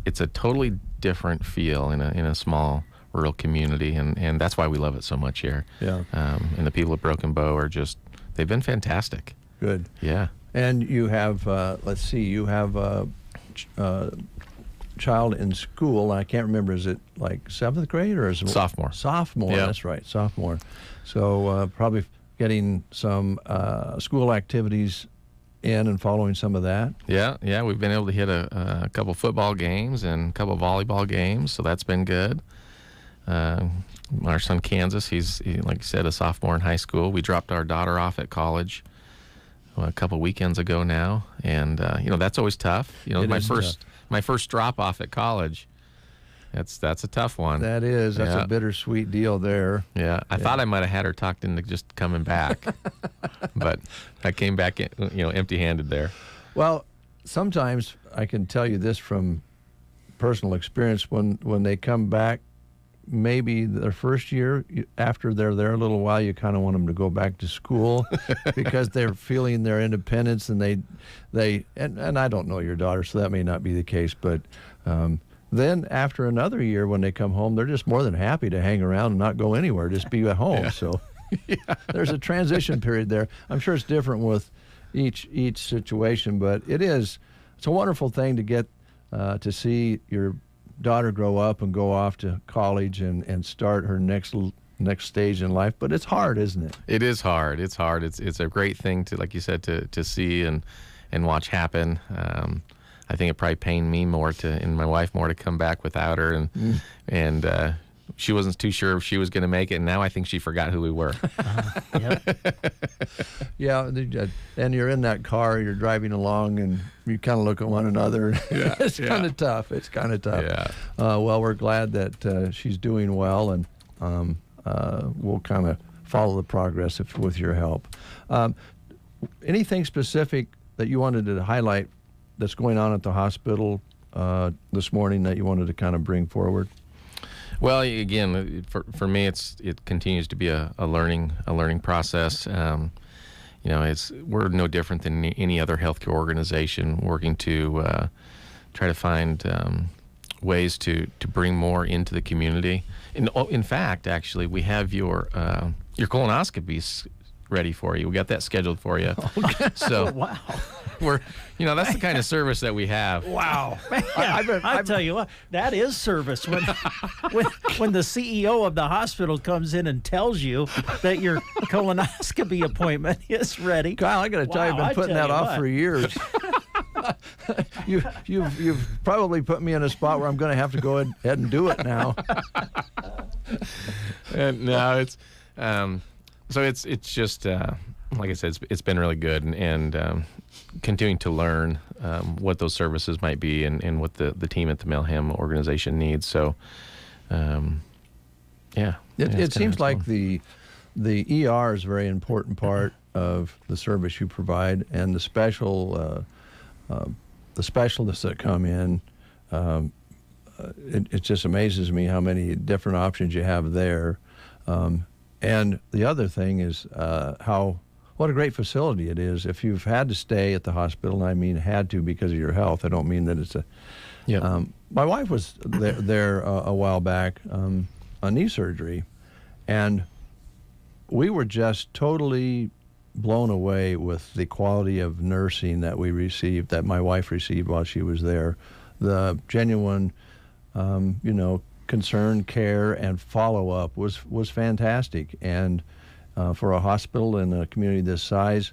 It's a totally different feel in a small rural community, and that's why we love it so much here. Yeah. And the people at Broken Bow they've been fantastic. Good. Yeah. And you have, you have a child in school. I can't remember, is it like 7th grade or is it? Sophomore. Sophomore, yeah. That's right, sophomore. So probably getting some school activities in and following some of that. Yeah, we've been able to hit a couple football games and a couple volleyball games, so that's been good. Our son Kansas, he's like you said, a sophomore in high school. We dropped our daughter off at college a couple weekends ago now, and that's always tough. My first drop off at college. That's a tough one. That is. That's a bittersweet deal there. Yeah, I thought I might have had her talked into just coming back, but I came back, empty-handed there. Well, sometimes I can tell you this from personal experience. When they come back, maybe their first year, after they're there a little while, you kind of want them to go back to school because they're feeling their independence, and and I don't know your daughter, so that may not be the case, but then after another year, when they come home, they're just more than happy to hang around and not go anywhere, just be at home. Yeah. So there's a transition period there. I'm sure it's different with each situation, but it's a wonderful thing to get to see your daughter grow up and go off to college and start her next stage in life. But it's hard, isn't it? It is hard. It's hard. It's a great thing to, like you said, to see and watch happen. I think it probably pained me more and my wife more to come back without her, and she wasn't too sure if she was going to make it, and now I think she forgot who we were. Yeah, and you're in that car, you're driving along, and you kind of look at one another. Yeah, it's kind of tough. It's kind of tough. Yeah. Well, we're glad that she's doing well, and we'll kind of follow the progress with your help. Anything specific that you wanted to highlight that's going on at the hospital this morning that you wanted to kind of bring forward? Well, again, for me, it continues to be a learning process. We're no different than any other healthcare organization working to try to find ways to bring more into the community. In fact, actually, we have your colonoscopies ready for you. We got that scheduled for you. Okay. So wow. That's the kind of service that we have. Wow. Man, I tell you what, that is service. When the CEO of the hospital comes in and tells you that your colonoscopy appointment is ready. Kyle, I got to tell you, I've been putting that off for years. You've probably put me in a spot where I'm going to have to go ahead and do it now. No, it's so it's just like I said, it's been really good, and continuing to learn what those services might be and what the team at the Melham organization needs. So, it seems like the ER is a very important part of the service you provide, and the specialists that come in. It just amazes me how many different options you have there. And the other thing is what a great facility it is. If you've had to stay at the hospital, and I mean had to because of your health, I don't mean that it's a... Yeah. My wife was there a while back on knee surgery, and we were just totally blown away with the quality of nursing that we received, that my wife received while she was there. The genuine, concern, care, and follow-up was fantastic. And for a hospital in a community this size,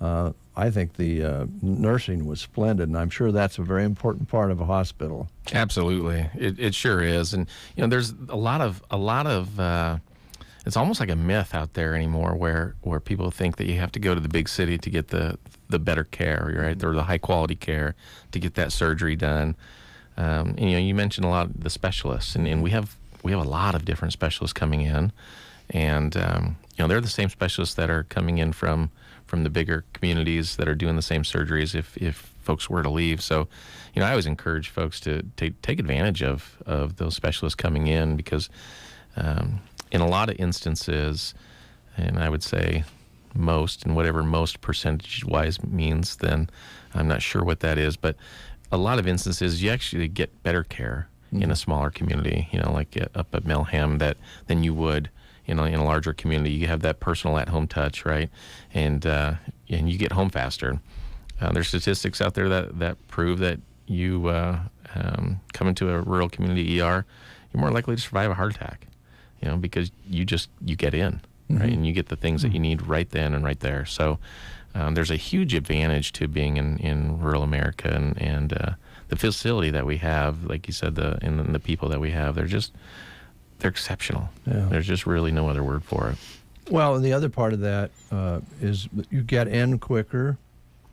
I think the nursing was splendid, and I'm sure that's a very important part of a hospital. Absolutely, it sure is. And there's a lot of it's almost like a myth out there anymore, where people think that you have to go to the big city to get the better care, right, or the high quality care to get that surgery done. And you mentioned a lot of the specialists, and we have a lot of different specialists coming in, and they're the same specialists that are coming in from the bigger communities that are doing the same surgeries if folks were to leave. So, I always encourage folks to take advantage of those specialists coming in, because in a lot of instances, and I would say most, and whatever most percentage-wise means, then I'm not sure what that is, but a lot of instances you actually get better care in a smaller community, like up at Melham, than you would in a larger community. You have that personal at-home touch, right? And you get home faster. There's statistics out there that prove that you come into a rural community ER, you're more likely to survive a heart attack, because you get in, right? And you get the things that you need right then and right there. So there's a huge advantage to being in rural America, and the facility that we have, like you said, and the people that we have, they're exceptional. Yeah. There's just really no other word for it. Well, and the other part of that is you get in quicker,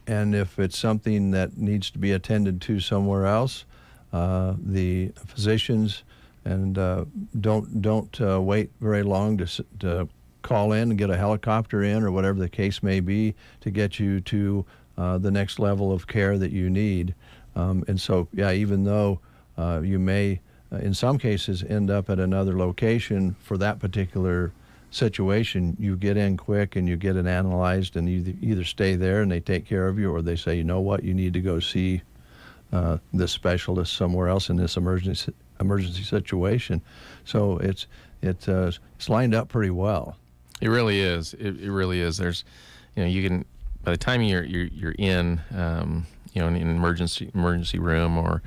and if it's something that needs to be attended to somewhere else, the physicians don't wait very long to call in and get a helicopter in, or whatever the case may be, to get you to the next level of care that you need. And so, even though you may, in some cases, end up at another location for that particular situation, you get in quick and you get it analyzed, and you either stay there and they take care of you, or they say, you know what, you need to go see this specialist somewhere else in this emergency situation. So it's lined up pretty well. It really is. It really is. There's, you can, by the time you're in, in an emergency room or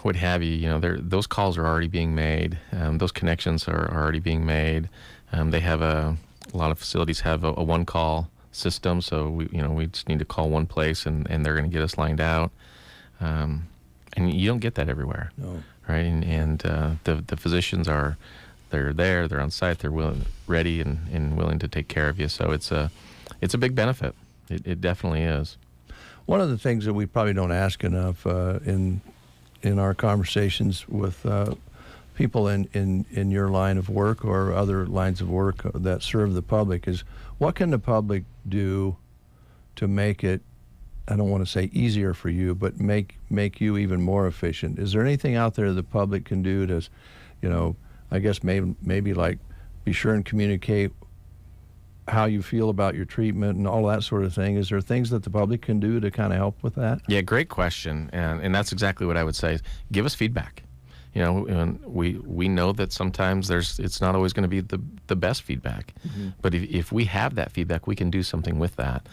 what have you, those calls are already being made. Those connections are already being made. They have a lot of facilities have a one-call system, so we just need to call one place and they're going to get us lined out. And you don't get that everywhere, no. Right? And the physicians they're there, they're on site, they're ready and willing to take care of you. So it's a big benefit. It definitely is. One of the things that we probably don't ask enough in our conversations with people in your line of work or other lines of work that serve the public is, what can the public do to make it, I don't want to say easier for you, but make you even more efficient? Is there anything out there the public can do to, I guess maybe like be sure and communicate how you feel about your treatment and all that sort of thing. Is there things that the public can do to kind of help with that? Yeah, great question, and that's exactly what I would say. Give us feedback. And we know that sometimes it's not always going to be the best feedback, but if we have that feedback, we can do something with that.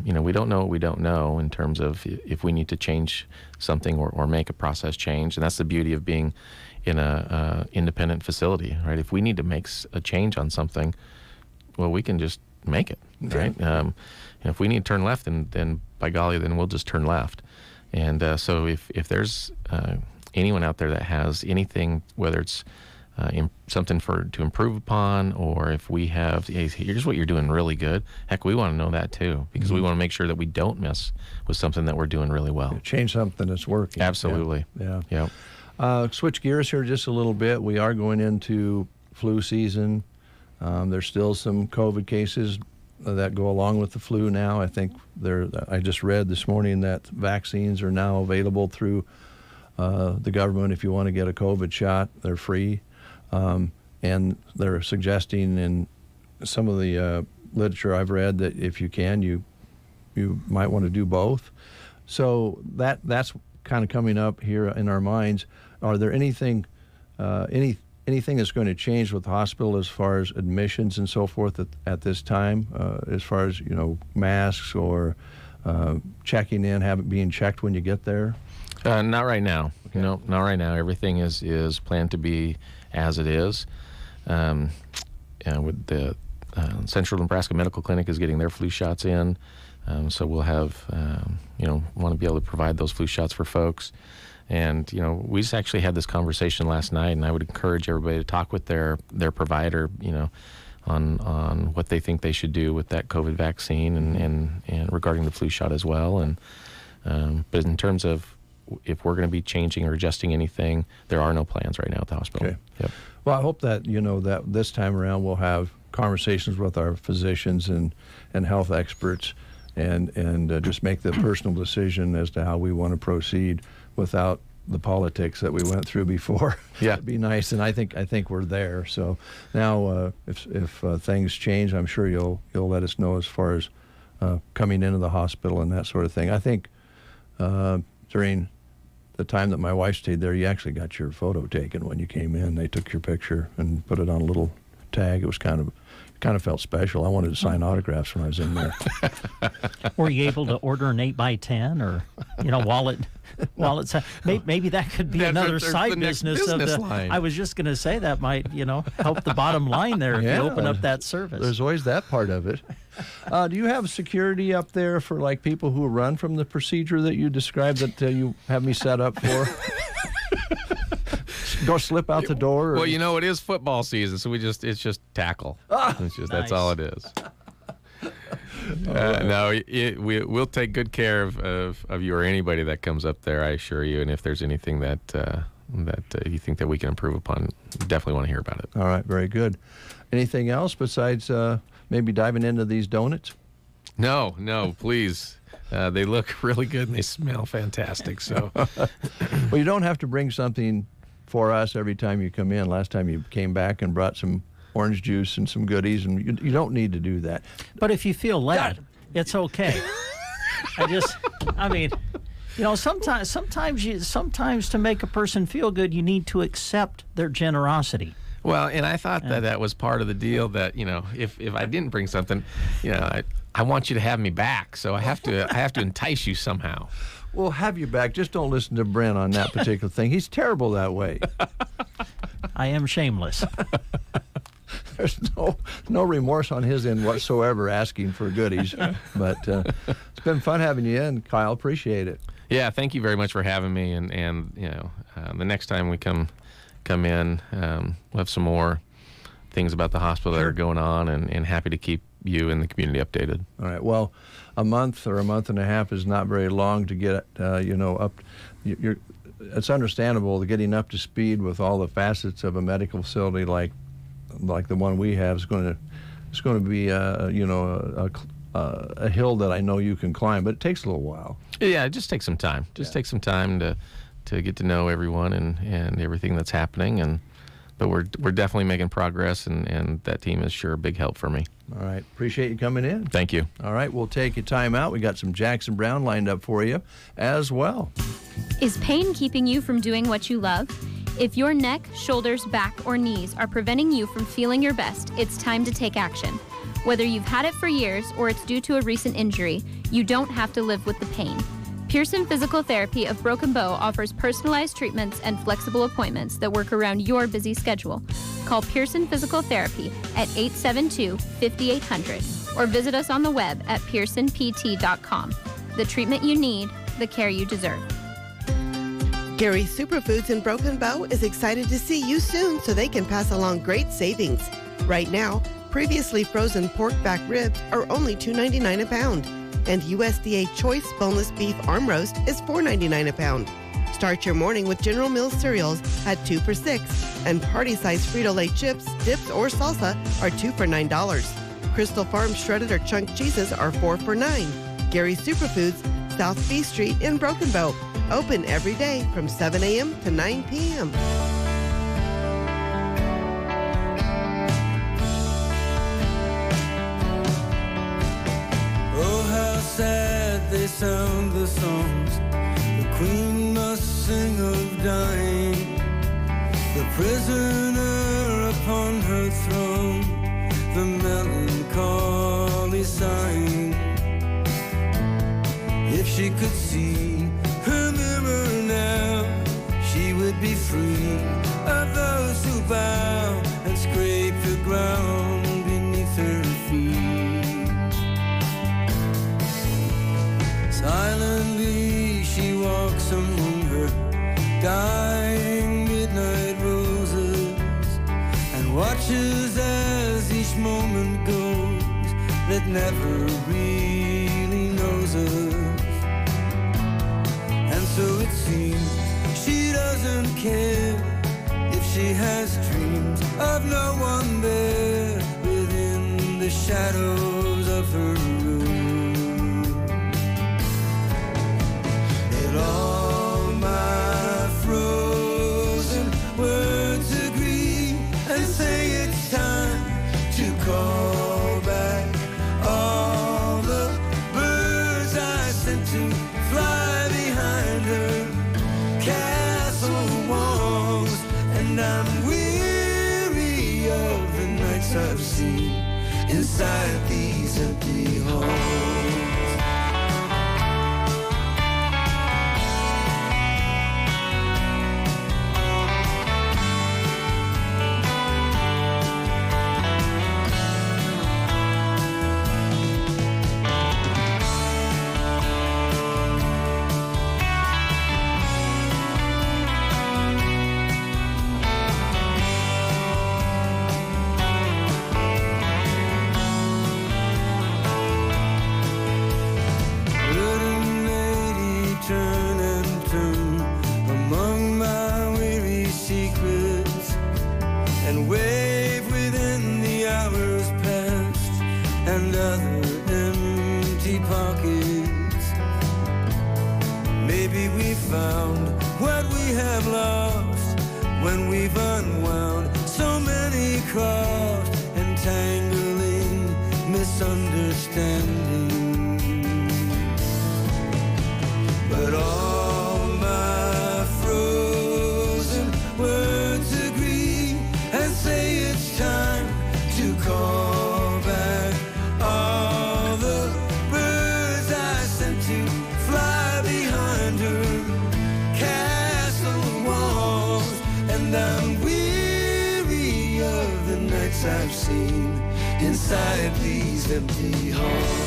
We don't know what we don't know in terms of if we need to change something or make a process change, and that's the beauty of being in a independent facility, right? If we need to make a change on something, well, we can just make it, right? If we need to turn left, then by golly, then we'll just turn left. And so if there's anyone out there that has anything, whether it's something to improve upon, or if we have, hey, here's what you're doing really good, heck, we want to know that too, because we want to make sure that we don't mess with something that we're doing really well. Change something that's working. Absolutely. Yeah. Switch gears here just a little bit. We are going into flu season. There's still some COVID cases that go along with the flu now. I think I just read this morning that vaccines are now available through the government. If you want to get a COVID shot, they're free. And they're suggesting in some of the literature I've read that if you can, you might want to do both. So that's kind of coming up here in our minds. Are there anything that's going to change with the hospital as far as admissions and so forth at this time, as far as masks or checking in, being checked when you get there? Not right now. Okay. No, not right now. Everything is planned to be as it is. With the Central Nebraska Medical Clinic is getting their flu shots in, so we'll have want to be able to provide those flu shots for folks. And we just actually had this conversation last night, and I would encourage everybody to talk with their provider, on what they think they should do with that COVID vaccine and regarding the flu shot as well. And but in terms of if we're going to be changing or adjusting anything, there are no plans right now at the hospital. Okay. Yep. Well, I hope that that this time around we'll have conversations with our physicians and health experts, and just make the personal decision as to how we want to proceed without the politics that we went through before. Yeah, it'd be nice, and I think we're there. So now, if things change, I'm sure you'll let us know as far as coming into the hospital and that sort of thing. I think during the time that my wife stayed there, you actually got your photo taken when you came in. They took your picture and put it on a little tag. It was kind of felt special. I wanted to sign autographs when I was in there. Were you able to order an 8x10 or wallet size? Maybe that could be another side business of the line. I was just going to say that might help the bottom line there if you open up that service. There's always that part of it. Do you have security up there for like people who run from the procedure that you described that you have me set up for? Go slip out the door? Well, it is football season, so it's just tackle. It's just That's all it is. No, we'll take good care of you or anybody that comes up there, I assure you. And if there's anything that you think that we can improve upon, definitely want to hear about it. All right, very good. Anything else besides maybe diving into these donuts? No, please. They look really good and they smell fantastic. So, well, you don't have to bring something for us every time you come in. Last time you came back and brought some orange juice and some goodies, and you don't need to do that. But if you feel led, it's okay. Sometimes to make a person feel good, you need to accept their generosity. Well, and I thought that was part of the deal, that if I didn't bring something, I want you to have me back, so I have to entice you somehow. We'll have you back. Just don't listen to Brent on that particular thing. He's terrible that way. I am shameless. There's no remorse on his end whatsoever asking for goodies. But it's been fun having you in, Kyle. Appreciate it. Yeah, thank you very much for having me. And the next time we come in, we'll have some more things about the hospital that are going on, and happy to keep you and the community updated. All right. Well, a month or a month and a half is not very long to get up. It's understandable that getting up to speed with all the facets of a medical facility like the one we have is going to be a hill that I know you can climb, but it takes a little while. Yeah, it just takes some time. Take some time to get to know everyone and everything that's happening, and but we're definitely making progress, and that team is sure a big help for me. All right. Appreciate you coming in. Thank you. All right. We'll take a time out. We got some Jackson Brown lined up for you as well. Is pain keeping you from doing what you love? If your neck, shoulders, back, or knees are preventing you from feeling your best, it's time to take action. Whether you've had it for years or it's due to a recent injury, you don't have to live with the pain. Pearson Physical Therapy of Broken Bow offers personalized treatments and flexible appointments that work around your busy schedule. Call Pearson Physical Therapy at 872-5800 or visit us on the web at pearsonpt.com. The treatment you need, the care you deserve. Gary's Superfoods in Broken Bow is excited to see you soon so they can pass along great savings. Right now, previously frozen pork back ribs are only $2.99 a pound. And USDA Choice Boneless Beef Arm Roast is $4.99 a pound. Start your morning with General Mills cereals at 2 for $6, and party-sized Frito-Lay chips, dips, or salsa are 2 for $9. Crystal Farm shredded or chunk cheeses are 4 for $9. Gary's Superfoods, South B Street in Broken Bow. Open every day from 7 a.m. to 9 p.m. Sad they sound the songs the queen must sing of dying, the prisoner upon her throne, the melancholy sighing. If she could see her mirror now, she would be free of those who bow and scrape the ground beneath her feet. Silently she walks among her dying midnight roses and watches as each moment goes that never really knows us. And so it seems she doesn't care if she has dreams of no one there within the shadows of her room. All my frozen words agree and say it's time to call back all the birds I sent to fly behind her castle walls. And I'm weary of the nights I've seen inside these empty halls. I've seen inside these empty halls.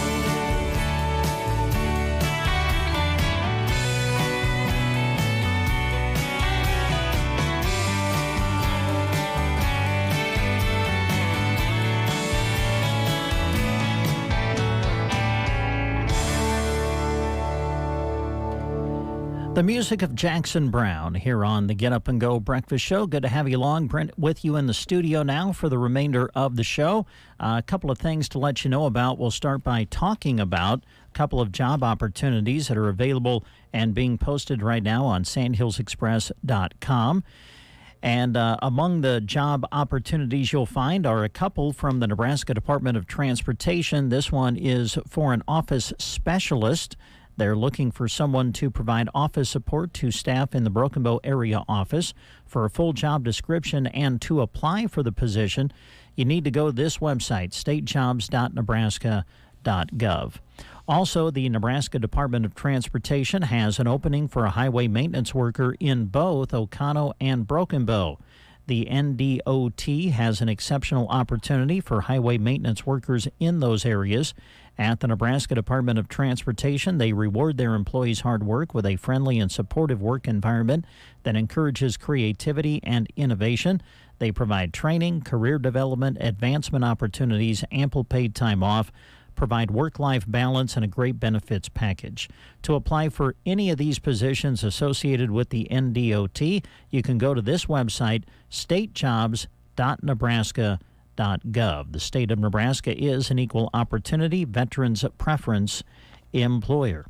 The music of Jackson Brown here on the Get Up and Go Breakfast Show. Good to have you along. Brent with you in the studio now for the remainder of the show. A couple of things to let you know about. We'll start by talking about a couple of job opportunities that are available and being posted right now on sandhillsexpress.com. And among the job opportunities you'll find are a couple from the Nebraska Department of Transportation. This one is for an office specialist. They're looking for someone to provide office support to staff in the Broken Bow area office. For a full job description and to apply for the position, you need to go to this website, statejobs.nebraska.gov. Also, the Nebraska Department of Transportation has an opening for a highway maintenance worker in both Oconto and Broken Bow. The NDOT has an exceptional opportunity for highway maintenance workers in those areas. At the Nebraska Department of Transportation, they reward their employees' hard work with a friendly and supportive work environment that encourages creativity and innovation. They provide training, career development, advancement opportunities, ample paid time off, provide work-life balance, and a great benefits package. To apply for any of these positions associated with the NDOT, you can go to this website, statejobs.nebraska.gov. The state of Nebraska is an equal opportunity, veterans preference employer.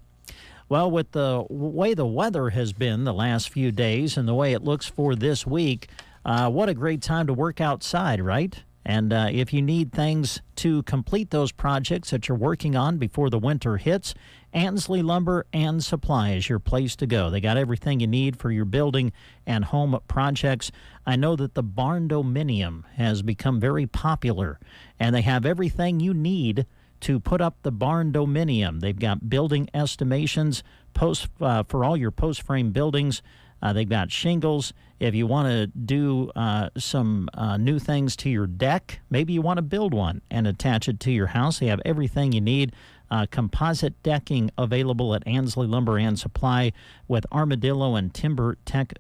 Well, with the way the weather has been the last few days and the way it looks for this week, what a great time to work outside, right? And if you need things to complete those projects that you're working on before the winter hits, Ansley Lumber and Supply is your place to go. They got everything you need for your building and home projects. I know that the barn dominium has become very popular, and they have everything you need to put up the barn dominium. They've got building estimations for all your post-frame buildings. They've got shingles. If you want to do some new things to your deck, maybe you want to build one and attach it to your house, they have everything you need. Composite decking available at Ansley Lumber and Supply with Armadillo and Timber Tech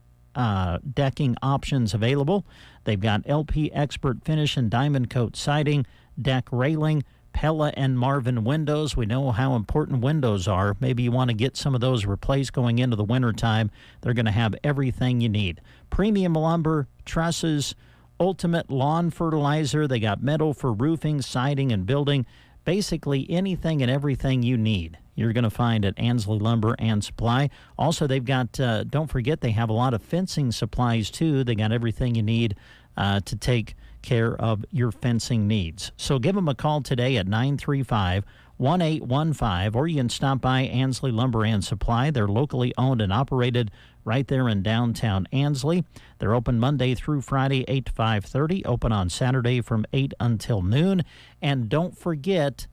decking options available. They've got LP Expert Finish and Diamond Coat siding, deck railing, Pella and Marvin windows. We know how important windows are. Maybe you want to get some of those replaced going into the wintertime. They're going to have everything you need. Premium lumber, trusses, ultimate lawn fertilizer. They got metal for roofing, siding, and building. Basically anything and everything you need, you're going to find at Ansley Lumber and Supply. Also, they've got, don't forget, they have a lot of fencing supplies, too. They got everything you need to take care of your fencing needs. So give them a call today at 935-1815, or you can stop by Ansley Lumber and Supply. They're locally owned and operated right there in downtown Ansley. They're open Monday through Friday, 8 to 5:30, open on Saturday from 8 until noon. And don't forget,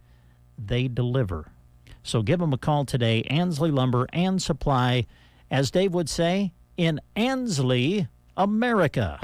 they deliver. So give them a call today, Ansley Lumber and Supply, as Dave would say, in Ansley, America.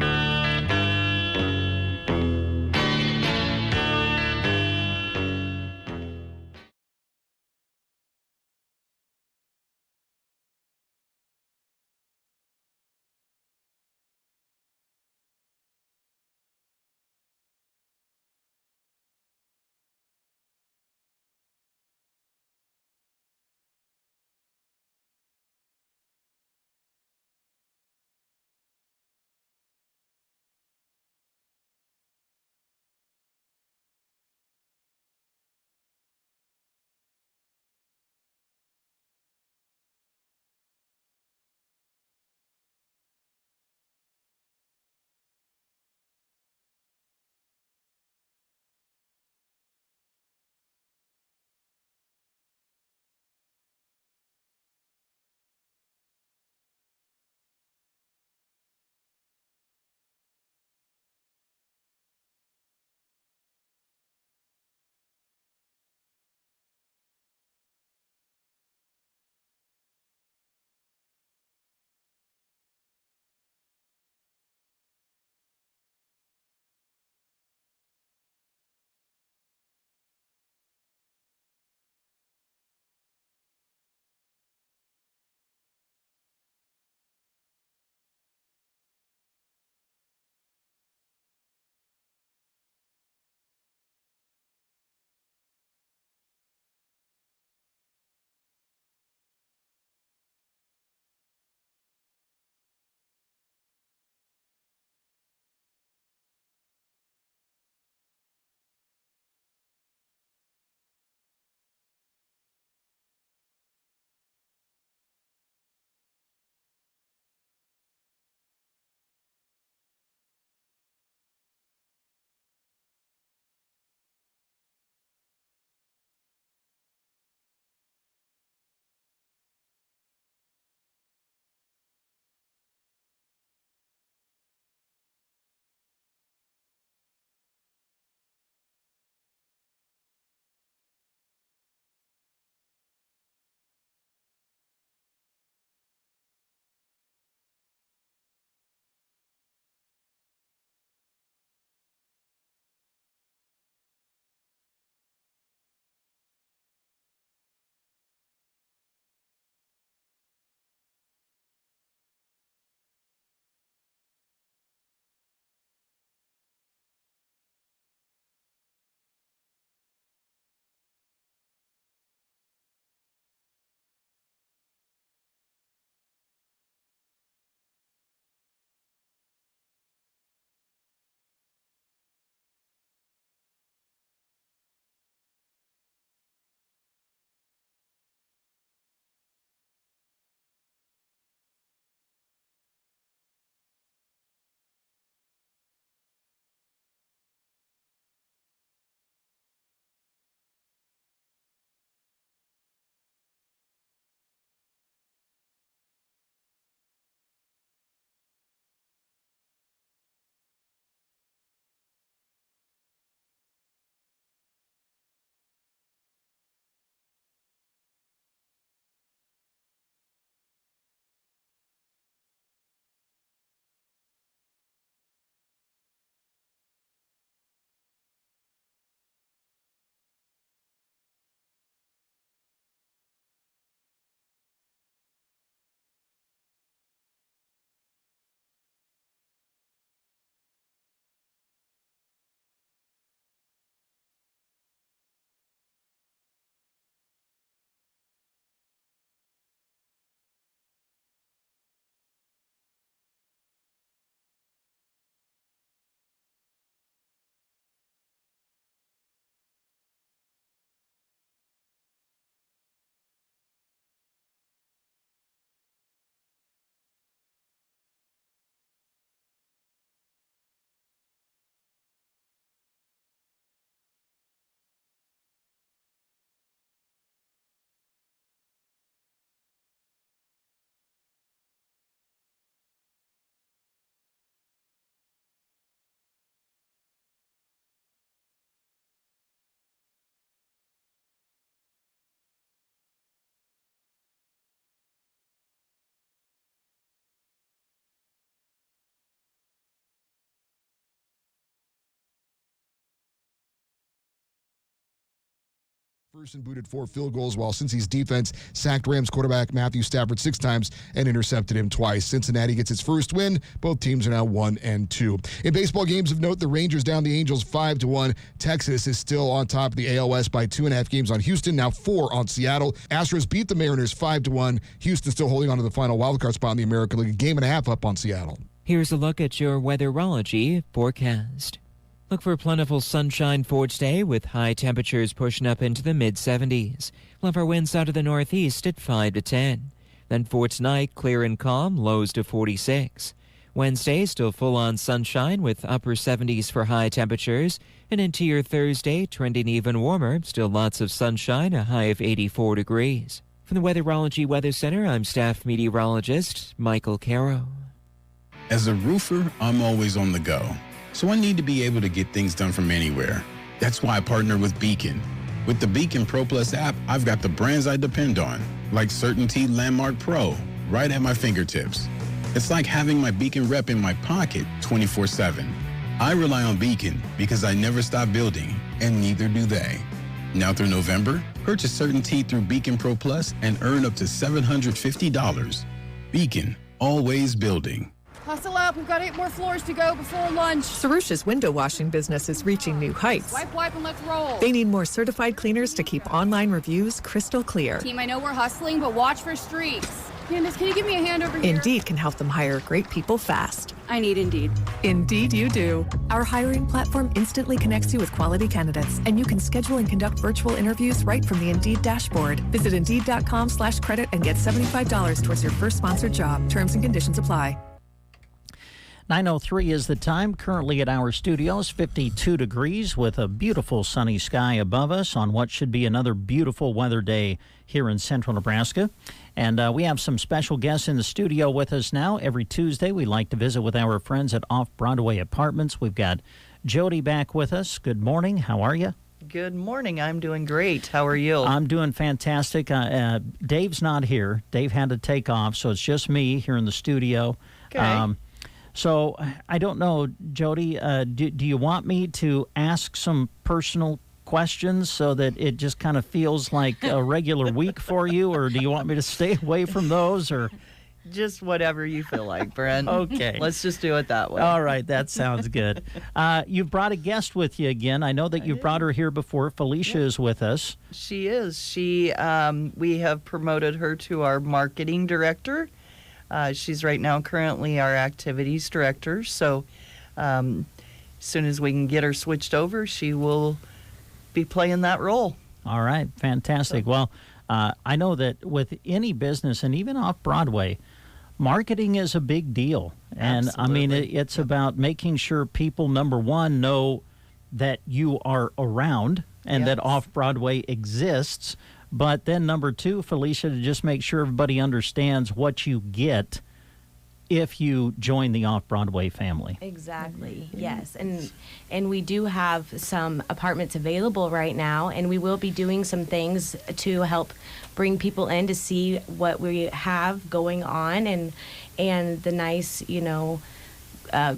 Person booted 4 field goals, while Cincy's defense sacked Rams quarterback Matthew Stafford 6 times and intercepted him twice. Cincinnati gets its first win. Both teams are now 1-2. In baseball games of note, the Rangers down the Angels 5-1. Texas is still on top of the AL West by 2.5 games on Houston, now 4 on Seattle. Astros beat the Mariners 5-1. Houston still holding on to the final wildcard spot in the American League, a game and a half up on Seattle. Here's a look at your weatherology forecast. Look for plentiful sunshine for today with high temperatures pushing up into the mid-70s. We'll have our winds out of the northeast at 5 to 10. Then for tonight, clear and calm, lows to 46. Wednesday, still full-on sunshine with upper 70s for high temperatures. And into your Thursday, trending even warmer, still lots of sunshine, a high of 84 degrees. From the Weatherology Weather Center, I'm staff meteorologist Michael Caro. As a roofer, I'm always on the go. So I need to be able to get things done from anywhere. That's why I partner with Beacon. With the Beacon Pro Plus app, I've got the brands I depend on, like Certainty Landmark Pro, right at my fingertips. It's like having my Beacon rep in my pocket 24/7. I rely on Beacon because I never stop building, and neither do they. Now through November, purchase Certainty through Beacon Pro Plus and earn up to $750. Beacon, always building. Hustle up, we've got 8 more floors to go before lunch. Sarusha's window washing business is reaching new heights. Wipe, and let's roll. They need more certified cleaners to keep online reviews crystal clear. Team, I know we're hustling, but watch for streaks. Candace, can you give me a hand over here? Indeed can help them hire great people fast. I need Indeed. Indeed you do. Our hiring platform instantly connects you with quality candidates, and you can schedule and conduct virtual interviews right from the Indeed dashboard. Visit Indeed.com/credit and get $75 towards your first sponsored job. Terms and conditions apply. 9:03 is the time. Currently at our studios, 52 degrees with a beautiful sunny sky above us on what should be another beautiful weather day here in central Nebraska. And we have some special guests in the studio with us now. Every Tuesday, we like to visit with our friends at Off-Broadway Apartments. We've got Jody back with us. Good morning. How are you? Good morning. I'm doing great. How are you? I'm doing fantastic. Dave's not here. Dave had to take off, so it's just me here in the studio. Okay. So I don't know, Jody, do you want me to ask some personal questions so that it just kind of feels like a regular week for you, or do you want me to stay away from those? Or just whatever you feel like, Brent. Okay. Let's just do it that way. All right, that sounds good. You've brought a guest with you again. I know that you've brought her here before. Felicia is with us. She is. We have promoted her to our marketing director. She's right now currently our activities director, so as soon as we can get her switched over, she will be playing that role. All right, fantastic. Well, I know that with any business, and even off-Broadway, marketing is a big deal. And, Absolutely. I mean, it's about making sure people, number one, know that you are around and that off-Broadway exists. But then number two, Felicia, to just make sure everybody understands what you get if you join the Off-Broadway family. Exactly, yes. And we do have some apartments available right now, and we will be doing some things to help bring people in to see what we have going on and the nice,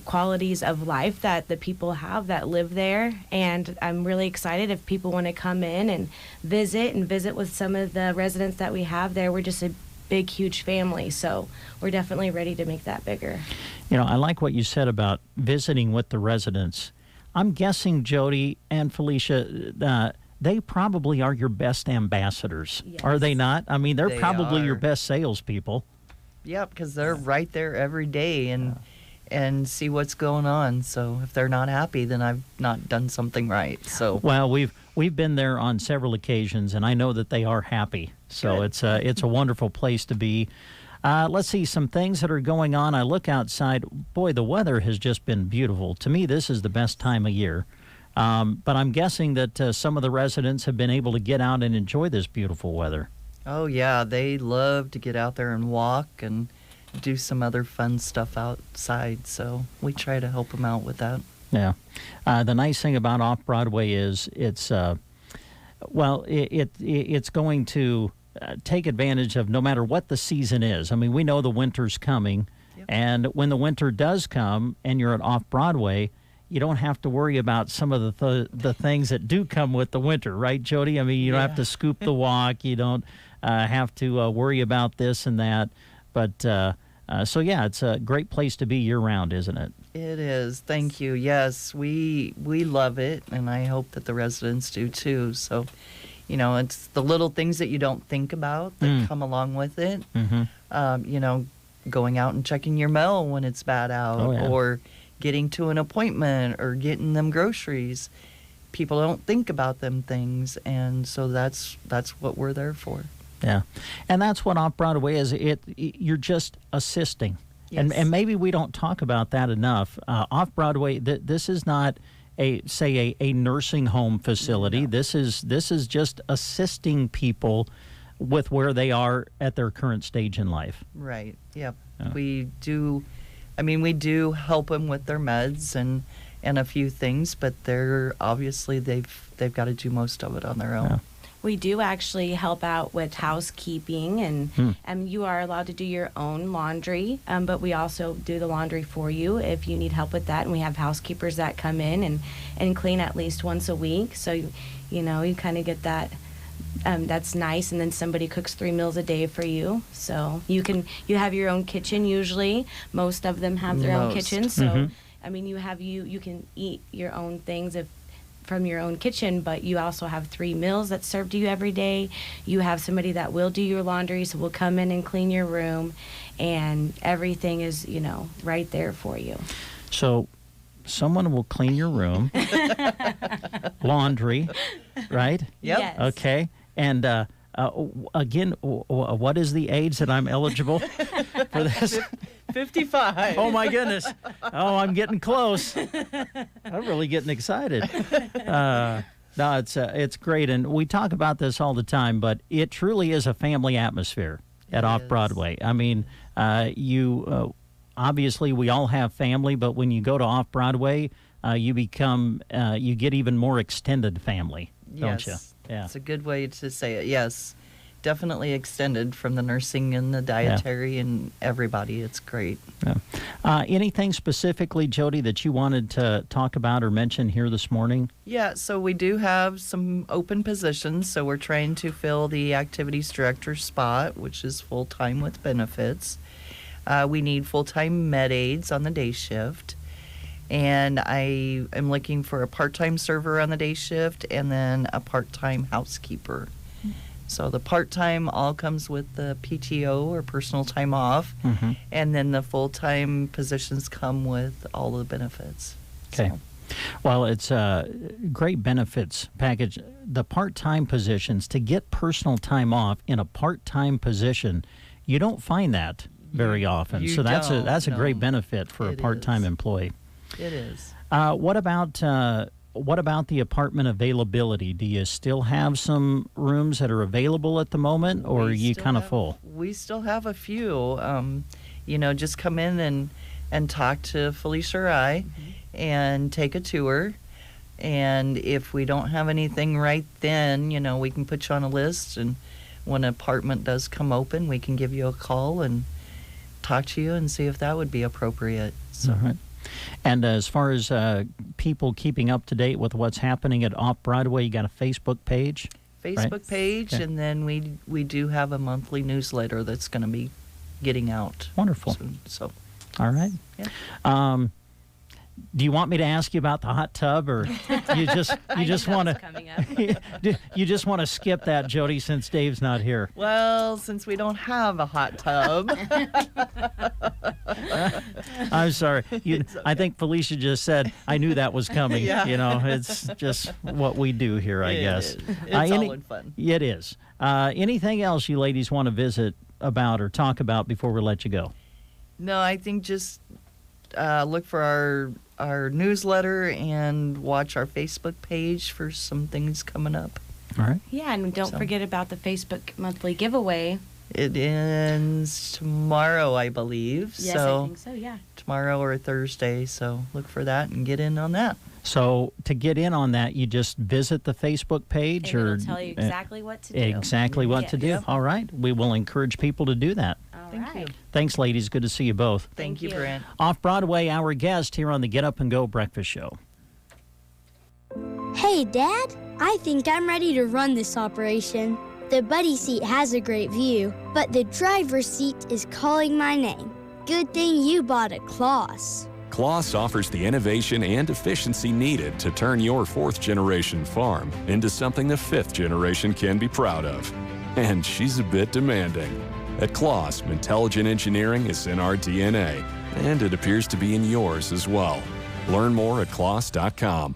qualities of life that the people have that live there. And I'm really excited if people want to come in and visit with some of the residents that we have there. We're just a big, huge family, so we're definitely ready to make that bigger. I like what you said about visiting with the residents. I'm guessing Jody and Felicia, they probably are your best ambassadors, are they not? I mean, they're probably your best salespeople. Yeah, because they're right there every day and see what's going on. So if they're not happy, then I've not done something right. So well, we've been there on several occasions, and I know that they are happy. So Good. it's a wonderful place to be. Let's see some things that are going on. I look outside. Boy, the weather has just been beautiful. To me, this is the best time of year. But I'm guessing that some of the residents have been able to get out and enjoy this beautiful weather. Oh yeah, they love to get out there and walk and do some other fun stuff outside, so we try to help them out with that. Yeah. The nice thing about Off-Broadway is it's going to take advantage of no matter what the season is. I mean, we know the winter's coming, and when the winter does come and you're at Off-Broadway, you don't have to worry about some of the things that do come with the winter, right, Jody? I mean, you don't have to scoop the walk. You don't have to worry about this and that. But so yeah, it's a great place to be year-round, isn't it? It is. Thank you. Yes, we love it, and I hope that the residents do too. So, you know, it's the little things that you don't think about that come along with it. Mm-hmm. You know, going out and checking your mail when it's bad out, or getting to an appointment, or getting them groceries. People don't think about them things, and so that's what we're there for. Yeah, and that's what Off-Broadway is. You're just assisting. Yes. And maybe we don't talk about that enough. Off-Broadway, this is not a nursing home facility. No. This is just assisting people with where they are at their current stage in life. Right. Yep. We do. I mean, we do help them with their meds and a few things, but they're obviously they've got to do most of it on their own. Yeah. We do actually help out with housekeeping, and you are allowed to do your own laundry, but we also do the laundry for you if you need help with that. And we have housekeepers that come in and clean at least once a week. So, you know, you kind of get that. That's nice. And then somebody cooks 3 meals a day for you. So you have your own kitchen usually. Most of them have their own kitchen. So, I mean, you can eat your own things from your own kitchen, but you also have 3 meals that's served to you every day. You have somebody that will do your laundry, so will come in and clean your room, and everything is, you know, right there for you. So someone will clean your room, laundry, right? Yep. Yes. Okay. And again, what is the age that I'm eligible for this? 55. Oh, my goodness. Oh, I'm getting close. I'm really getting excited. No, it's great. And we talk about this all the time, but it truly is a family atmosphere at Off-Broadway. I mean, obviously we all have family, but when you go to Off-Broadway, you get even more extended family, don't you? Yeah. It's a good way to say it. Yes. Definitely extended from the nursing and the dietary and everybody. It's great. Yeah. Anything specifically, Jody, that you wanted to talk about or mention here this morning? Yeah, so we do have some open positions. So we're trying to fill the activities director spot, which is full-time with benefits. We need full-time med aides on the day shift. And I am looking for a part-time server on the day shift and then a part-time housekeeper. So the part-time all comes with the PTO or personal time off, and then the full-time positions come with all the benefits. Okay. So. Well, it's a great benefits package. The part-time positions, to get personal time off in a part-time position, you don't find that very often. So that's a great benefit for a part-time employee. It is. What about the apartment availability? Do you still have some rooms that are available at the moment, or are you kind of full? We still have a few. You know, just come in and talk to Felicia or I and take a tour. And if we don't have anything right then, you know, we can put you on a list. And when an apartment does come open, we can give you a call and talk to you and see if that would be appropriate. So. All right. And as far as people keeping up to date with what's happening at Off-Broadway, you got a Facebook page? Facebook page, okay. And then we do have a monthly newsletter that's going to be getting out. Wonderful. Soon, so. All right. Yeah. Do you want me to ask you about the hot tub, or you just want to you just want to skip that, Jody, since Dave's not here? Well, since we don't have a hot tub. I'm sorry. I think Felicia just said, I knew that was coming. Yeah. You know, it's just what we do here, I guess. It's all in fun. It is. Anything else you ladies want to visit about or talk about before we let you go? No, I think just look for our newsletter and watch our Facebook page for some things coming up. All right. Yeah, and don't forget about the Facebook monthly giveaway. It ends tomorrow, I believe. Yes, I think so, yeah. Tomorrow or Thursday, so look for that and get in on that. So to get in on that, you just visit the Facebook page, and it'll tell you exactly what to do. Exactly what to do. Yep. All right. We will encourage people to do that. All Thank you. Thanks, ladies. Good to see you both. Thank you, Brent. Off Broadway, our guest here on the Get Up and Go Breakfast Show. Hey, Dad, I think I'm ready to run this operation. The buddy seat has a great view, but the driver's seat is calling my name. Good thing you bought a Kloss. Kloss offers the innovation and efficiency needed to turn your fourth-generation farm into something the fifth generation can be proud of. And she's a bit demanding. At Kloss, intelligent engineering is in our DNA, and it appears to be in yours as well. Learn more at kloss.com.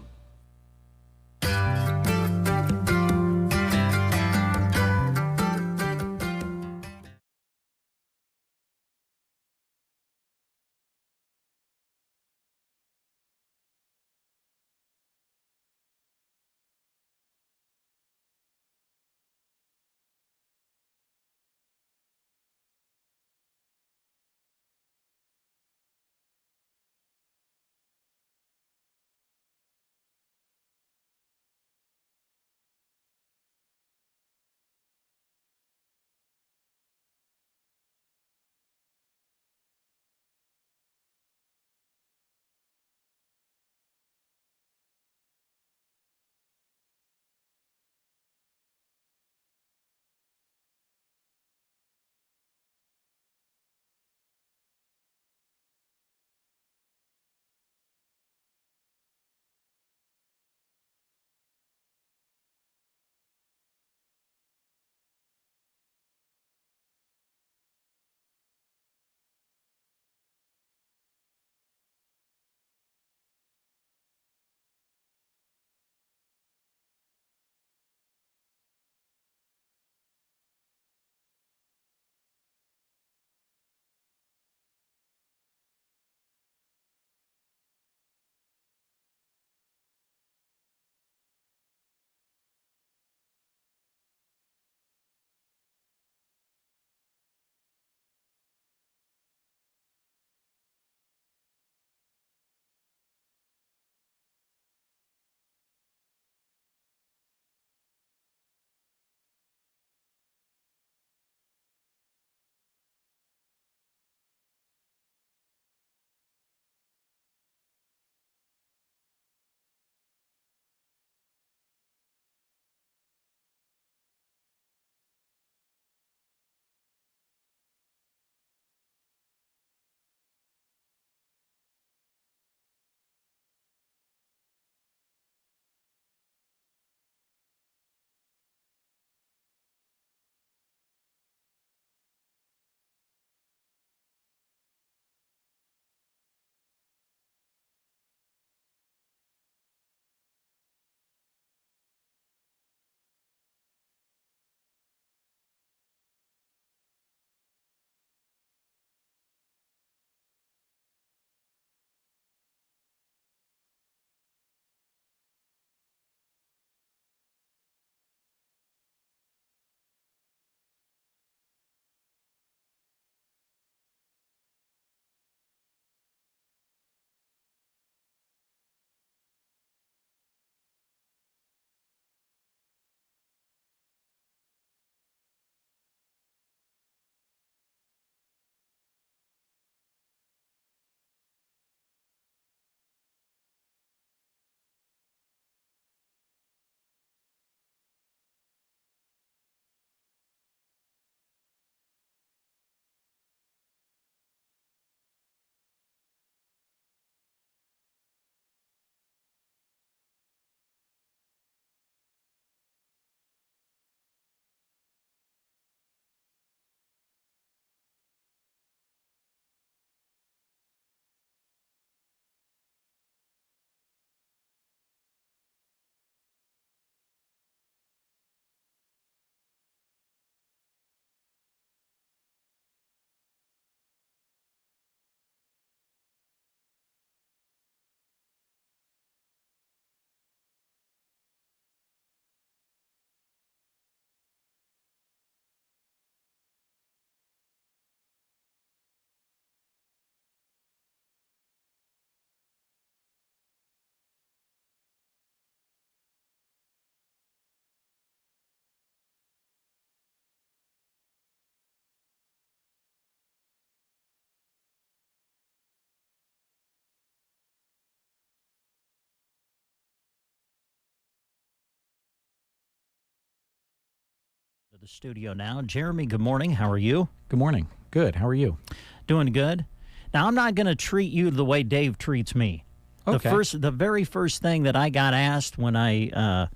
the studio now. Jeremy, good morning. How are you? Good morning. Good. How are you? Doing good. Now, I'm not going to treat you the way Dave treats me. Okay. The very first thing that I got asked when I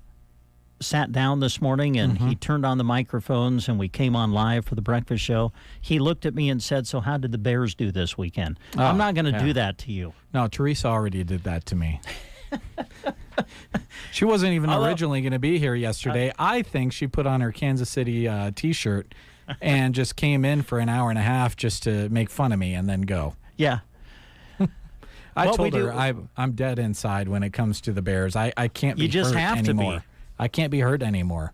sat down this morning and he turned on the microphones and we came on live for the breakfast show, he looked at me and said, "So how did the Bears do this weekend?" I'm not going to do that to you. No, Teresa already did that to me. She wasn't even originally going to be here yesterday. I think she put on her Kansas City T-shirt and just came in for an hour and a half just to make fun of me and then go. Yeah. I told her I'm dead inside when it comes to the Bears. I can't be hurt anymore. You just have to be. I can't be hurt anymore.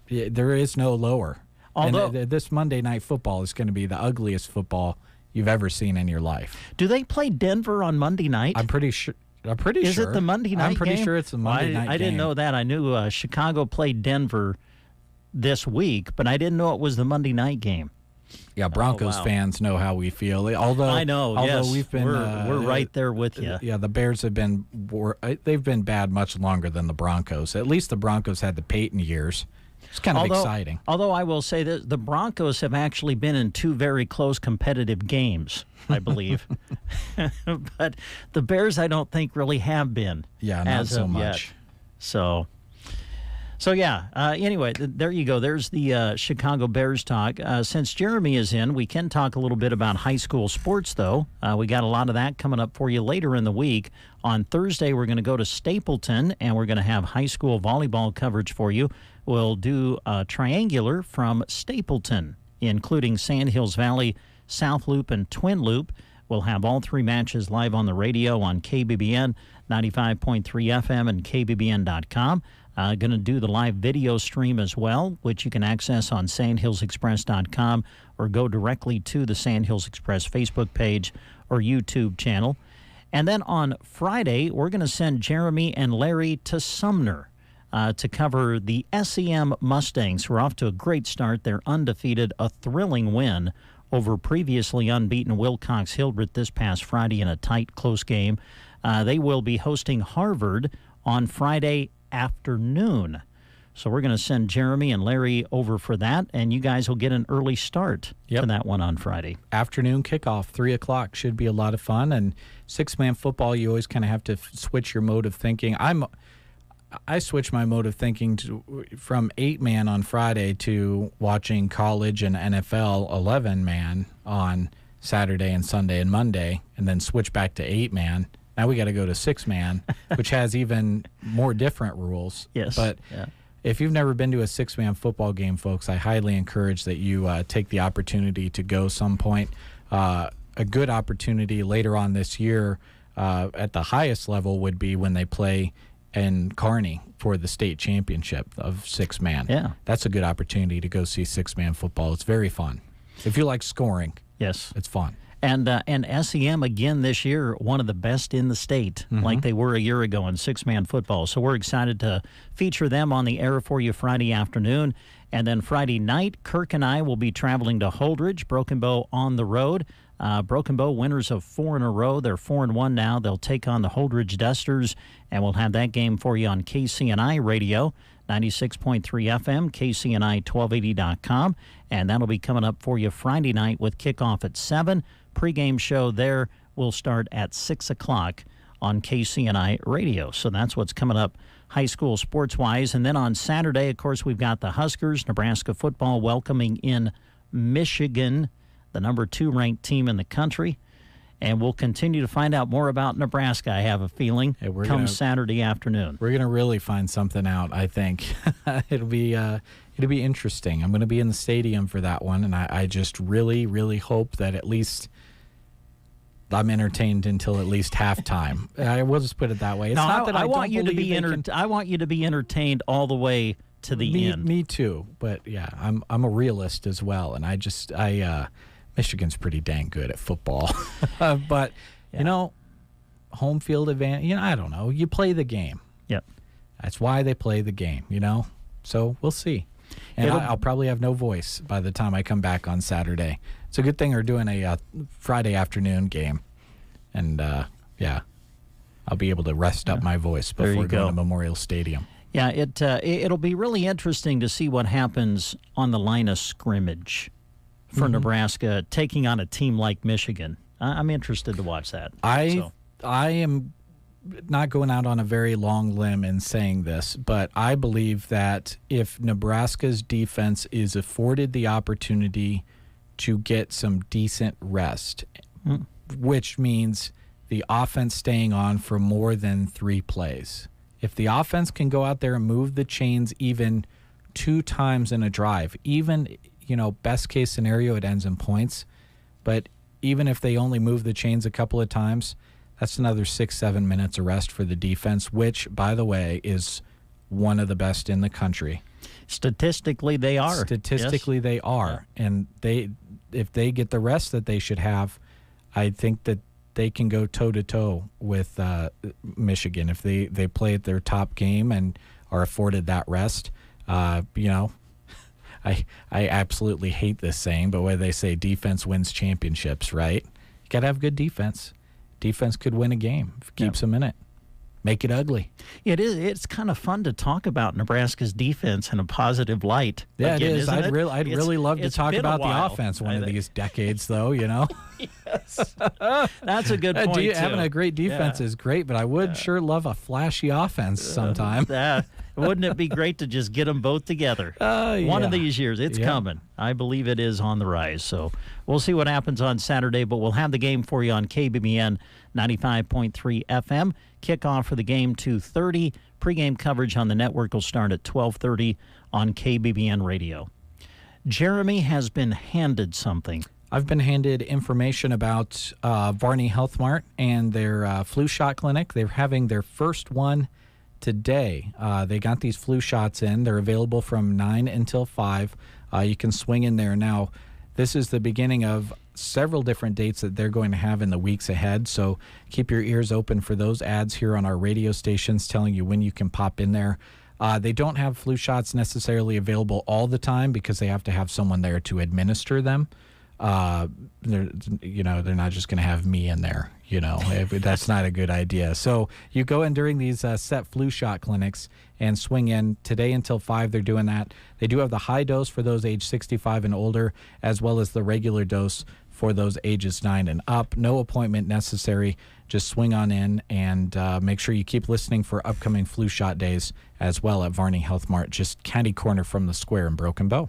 There is no lower. Although this Monday Night Football is going to be the ugliest football you've ever seen in your life. Do they play Denver on Monday night? I'm pretty sure. Is it the Monday night game? I'm pretty sure it's the Monday night game. I didn't know that. I knew Chicago played Denver this week, but I didn't know it was the Monday night game. Yeah, Broncos fans know how we feel. Although I know, although we've been we're right there with you. Yeah, the Bears have been they've been bad much longer than the Broncos. At least the Broncos had the Peyton years. It's kind of exciting. Although I will say that the Broncos have actually been in two very close competitive games, I believe. But the Bears, I don't think, really have been. Yeah, not so much. Yet. So yeah, anyway, there you go. There's the Chicago Bears talk. Since Jeremy is in, we can talk a little bit about high school sports, though. We got a lot of that coming up for you later in the week. On Thursday, we're going to go to Stapleton, and we're going to have high school volleyball coverage for you. We'll do a triangular from Stapleton, including Sand Hills Valley, South Loop, and Twin Loop. We'll have all three matches live on the radio on KBBN, 95.3 FM, and KBBN.com. Going to do the live video stream as well, which you can access on sandhillsexpress.com or go directly to the Sand Hills Express Facebook page or YouTube channel. And then on Friday, we're going to send Jeremy and Larry to Sumner to cover the SEM Mustangs. We're off to a great start. They're undefeated, a thrilling win over previously unbeaten Wilcox-Hildreth this past Friday in a tight, close game. They will be hosting Harvard on Friday afternoon. So we're going to send Jeremy and Larry over for that, and you guys will get an early start to that one on Friday. Afternoon kickoff, 3 o'clock. Should be a lot of fun. And six-man football, you always kind of have to switch your mode of thinking. I switch my mode of thinking from 8-man on Friday to watching college and NFL 11-man on Saturday and Sunday and Monday, and then switch back to 8-man. Now we got to go to 6-man, which has even more different rules. Yes. But if you've never been to a 6-man football game, folks, I highly encourage that you take the opportunity to go some point. A good opportunity later on this year at the highest level would be when they play in Kearney for the state championship of 6-man. Yeah. That's a good opportunity to go see 6-man football. It's very fun. If you like scoring, yes, it's fun. And SEM, again, this year, one of the best in the state, like they were a year ago in 6-man football. So we're excited to feature them on the air for you Friday afternoon. And then Friday night, Kirk and I will be traveling to Holdridge, Broken Bow on the road. Broken Bow winners of 4 in a row. They're 4-1 now. They'll take on the Holdridge Dusters, and we'll have that game for you on KCNI Radio, 96.3 FM, KCNI1280.com. And that'll be coming up for you Friday night with kickoff at 7. Pre-game show there will start at 6 o'clock on KCNI Radio. So that's what's coming up high school sports-wise. And then on Saturday, of course, we've got the Huskers, Nebraska football welcoming in Michigan, the number 2 ranked team in the country. And we'll continue to find out more about Nebraska, I have a feeling, come Saturday afternoon. We're going to really find something out, I think. It'll be interesting. I'm going to be in the stadium for that one, and I just really, really hope that at least I'm entertained until at least halftime. I will just put it that way. It's not that I want you to be I want you to be entertained all the way to the end. Me too. But yeah, I'm a realist as well, and Michigan's pretty dang good at football. But you know, home field advantage. I don't know. You play the game. Yep. That's why they play the game. So we'll see. And I'll probably have no voice by the time I come back on Saturday. It's a good thing we're doing a Friday afternoon game. And, I'll be able to rest up my voice before going to Memorial Stadium. Yeah, it'll be really interesting to see what happens on the line of scrimmage for Nebraska taking on a team like Michigan. I'm interested to watch that. I am not going out on a very long limb in saying this, but I believe that if Nebraska's defense is afforded the opportunity to get some decent rest, which means the offense staying on for more than 3 plays. If the offense can go out there and move the chains even 2 times in a drive, even, best case scenario, it ends in points. But even if they only move the chains a couple of times, that's another 6-7 minutes of rest for the defense, which, by the way, is one of the best in the country. Statistically, they are. Statistically, they are. Yeah. And if they get the rest that they should have, I think that they can go toe-to-toe with Michigan. If they play at their top game and are afforded that rest, I absolutely hate this saying, but where they say defense wins championships, right? You got to have good defense. Defense could win a game if it keeps them in it. Make it ugly. It is. It's kind of fun to talk about Nebraska's defense in a positive light. Yeah, it is. I'd really love to talk about the offense one of these decades, though. Yes, that's a good point. Too. Having a great defense is great, but I would sure love a flashy offense sometime. Wouldn't it be great to just get them both together? One of these years, it's coming. I believe it is on the rise. So we'll see what happens on Saturday, but we'll have the game for you on KBBN 95.3 FM. Kickoff for the game 2:30. Pregame coverage on the network will start at 12:30 on KBBN Radio. Jeremy has been handed something. I've been handed information about Varney Health Mart and their flu shot clinic. They're having their first one today. They got these flu shots in. They're available from 9 until 5. You can swing in there. Now, this is the beginning of several different dates that they're going to have in the weeks ahead, so keep your ears open for those ads here on our radio stations telling you when you can pop in there. They don't have flu shots necessarily available all the time because they have to have someone there to administer them. They're not just going to have me in there. That's not a good idea. So you go in during these set flu shot clinics and swing in. Today until 5, they're doing that. They do have the high dose for those age 65 and older, as well as the regular dose for those ages 9 and up. No appointment necessary. Just swing on in and make sure you keep listening for upcoming flu shot days as well at Varney Health Mart, just catty corner from the square in Broken Bow.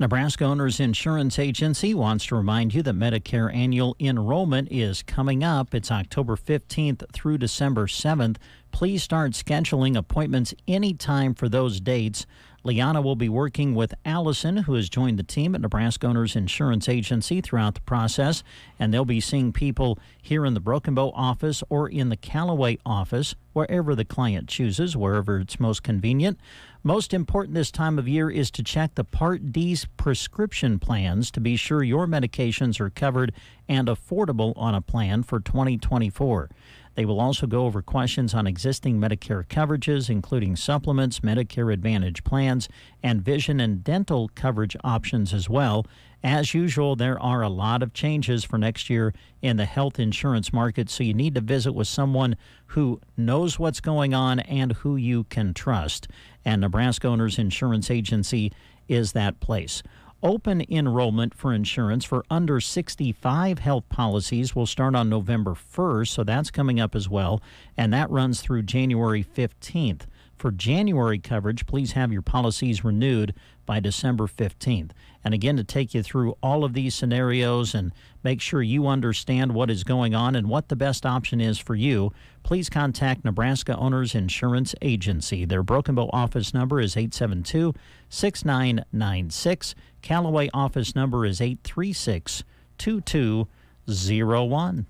Nebraska Owners Insurance Agency wants to remind you that Medicare annual enrollment is coming up. It's October 15th through December 7th. Please start scheduling appointments anytime for those dates. Liana will be working with Allison, who has joined the team at Nebraska Owners Insurance Agency throughout the process, and they'll be seeing people here in the Broken Bow office or in the Callaway office, wherever the client chooses, wherever it's most convenient. Most important this time of year is to check the Part D's prescription plans to be sure your medications are covered and affordable on a plan for 2024. They will also go over questions on existing Medicare coverages, including supplements, Medicare Advantage plans, and vision and dental coverage options as well. As usual, there are a lot of changes for next year in the health insurance market, so you need to visit with someone who knows what's going on and who you can trust. And Nebraska Owners Insurance Agency is that place. Open enrollment for insurance for under 65 health policies will start on November 1st, so that's coming up as well, and that runs through January 15th. For January coverage, please have your policies renewed by December 15th. And again, to take you through all of these scenarios and make sure you understand what is going on and what the best option is for you, please contact Nebraska Owners Insurance Agency. Their Broken Bow office number is 872-6996. Callaway office number is 836-2201.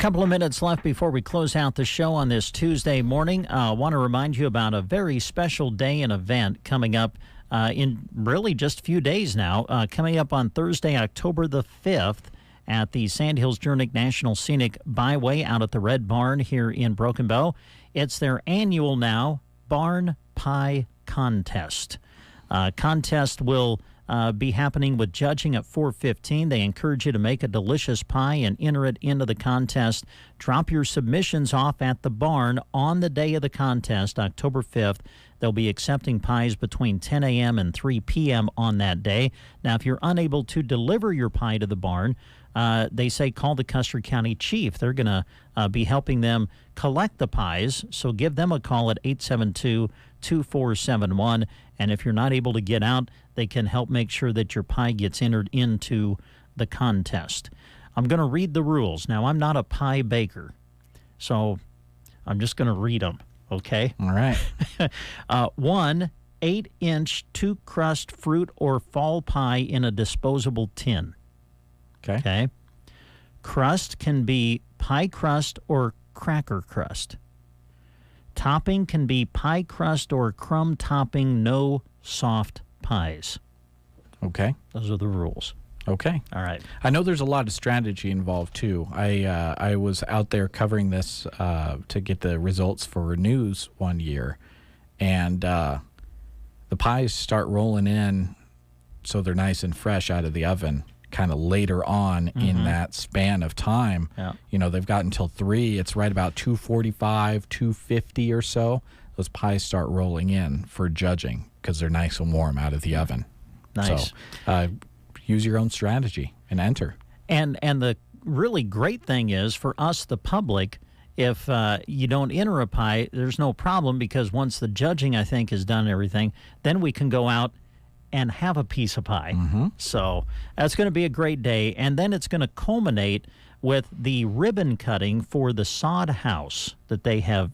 Couple of minutes left before we close out the show on this Tuesday morning. I want to remind you about a very special day and event coming up in really just a few days now. Coming up on Thursday, October the 5th at the Sandhills Journick National Scenic Byway out at the Red Barn here in Broken Bow. It's their annual now Barn Pie Contest. Contest will be happening with judging at 4:15. They encourage you to make a delicious pie and enter it into the contest. Drop your submissions off at the barn on the day of the contest, October 5th. They'll be accepting pies between 10 a.m. and 3 p.m. on that day. Now, if you're unable to deliver your pie to the barn, they say call the Custer County Chief. They're going to be helping them collect the pies, so give them a call at 872-2471. And if you're not able to get out, they can help make sure that your pie gets entered into the contest. I'm going to read the rules. Now, I'm not a pie baker, so I'm just going to read them, okay? All right. 1, 8-inch two-crust fruit or fall pie in a disposable tin. Okay. Crust can be pie crust or cracker crust. Topping can be pie crust or crumb topping, no soft pies. Okay. Those are the rules. Okay. All right. I know there's a lot of strategy involved, too. I was out there covering this to get the results for news one year, and the pies start rolling in so they're nice and fresh out of the oven kind of later on in that span of time. Yeah. You know, they've got until 3. It's right about 2:45, 2:50 or so. Those pies start rolling in for judging because they're nice and warm out of the oven. Nice. So use your own strategy and enter. And the really great thing is for us, the public, if you don't enter a pie, there's no problem, because once the judging, I think, is done and everything, then we can go out and have a piece of pie. So that's going to be a great day. And then it's going to culminate with the ribbon cutting for the sod house that they have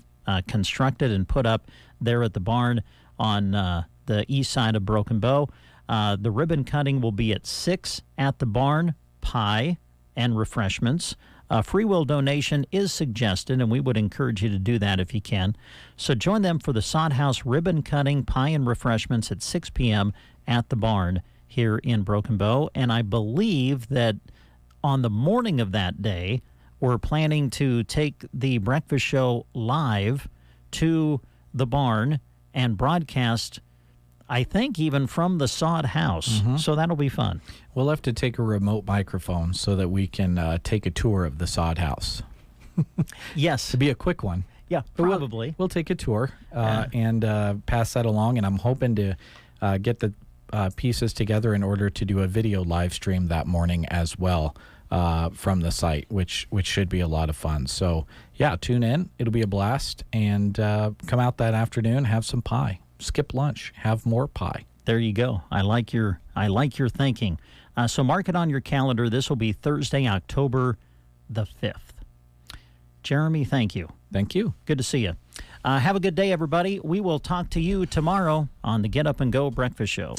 constructed and put up there at the barn on the east side of Broken Bow. The ribbon cutting will be at 6 at the barn, pie and refreshments. A free will donation is suggested, and we would encourage you to do that if you can. So join them for the sod house ribbon cutting, pie and refreshments at 6 p.m. at the barn here in Broken Bow. And I believe that on the morning of that day, we're planning to take the breakfast show live to the barn and broadcast, I think, even from the sod house. So that'll be fun. We'll have to take a remote microphone so that we can take a tour of the sod house. Yes. To be a quick one. Yeah, probably. We'll take a tour and pass that along, and I'm hoping to get the pieces together in order to do a video live stream that morning as well from the site, which should be a lot of fun. So, yeah, tune in. It'll be a blast. And come out that afternoon, have some pie. Skip lunch, have more pie. There you go. I like your thinking. So mark it on your calendar. This will be Thursday, October the 5th. Jeremy, thank you. Thank you. Good to see you. Have a good day, everybody. We will talk to you tomorrow on the Get Up and Go Breakfast Show.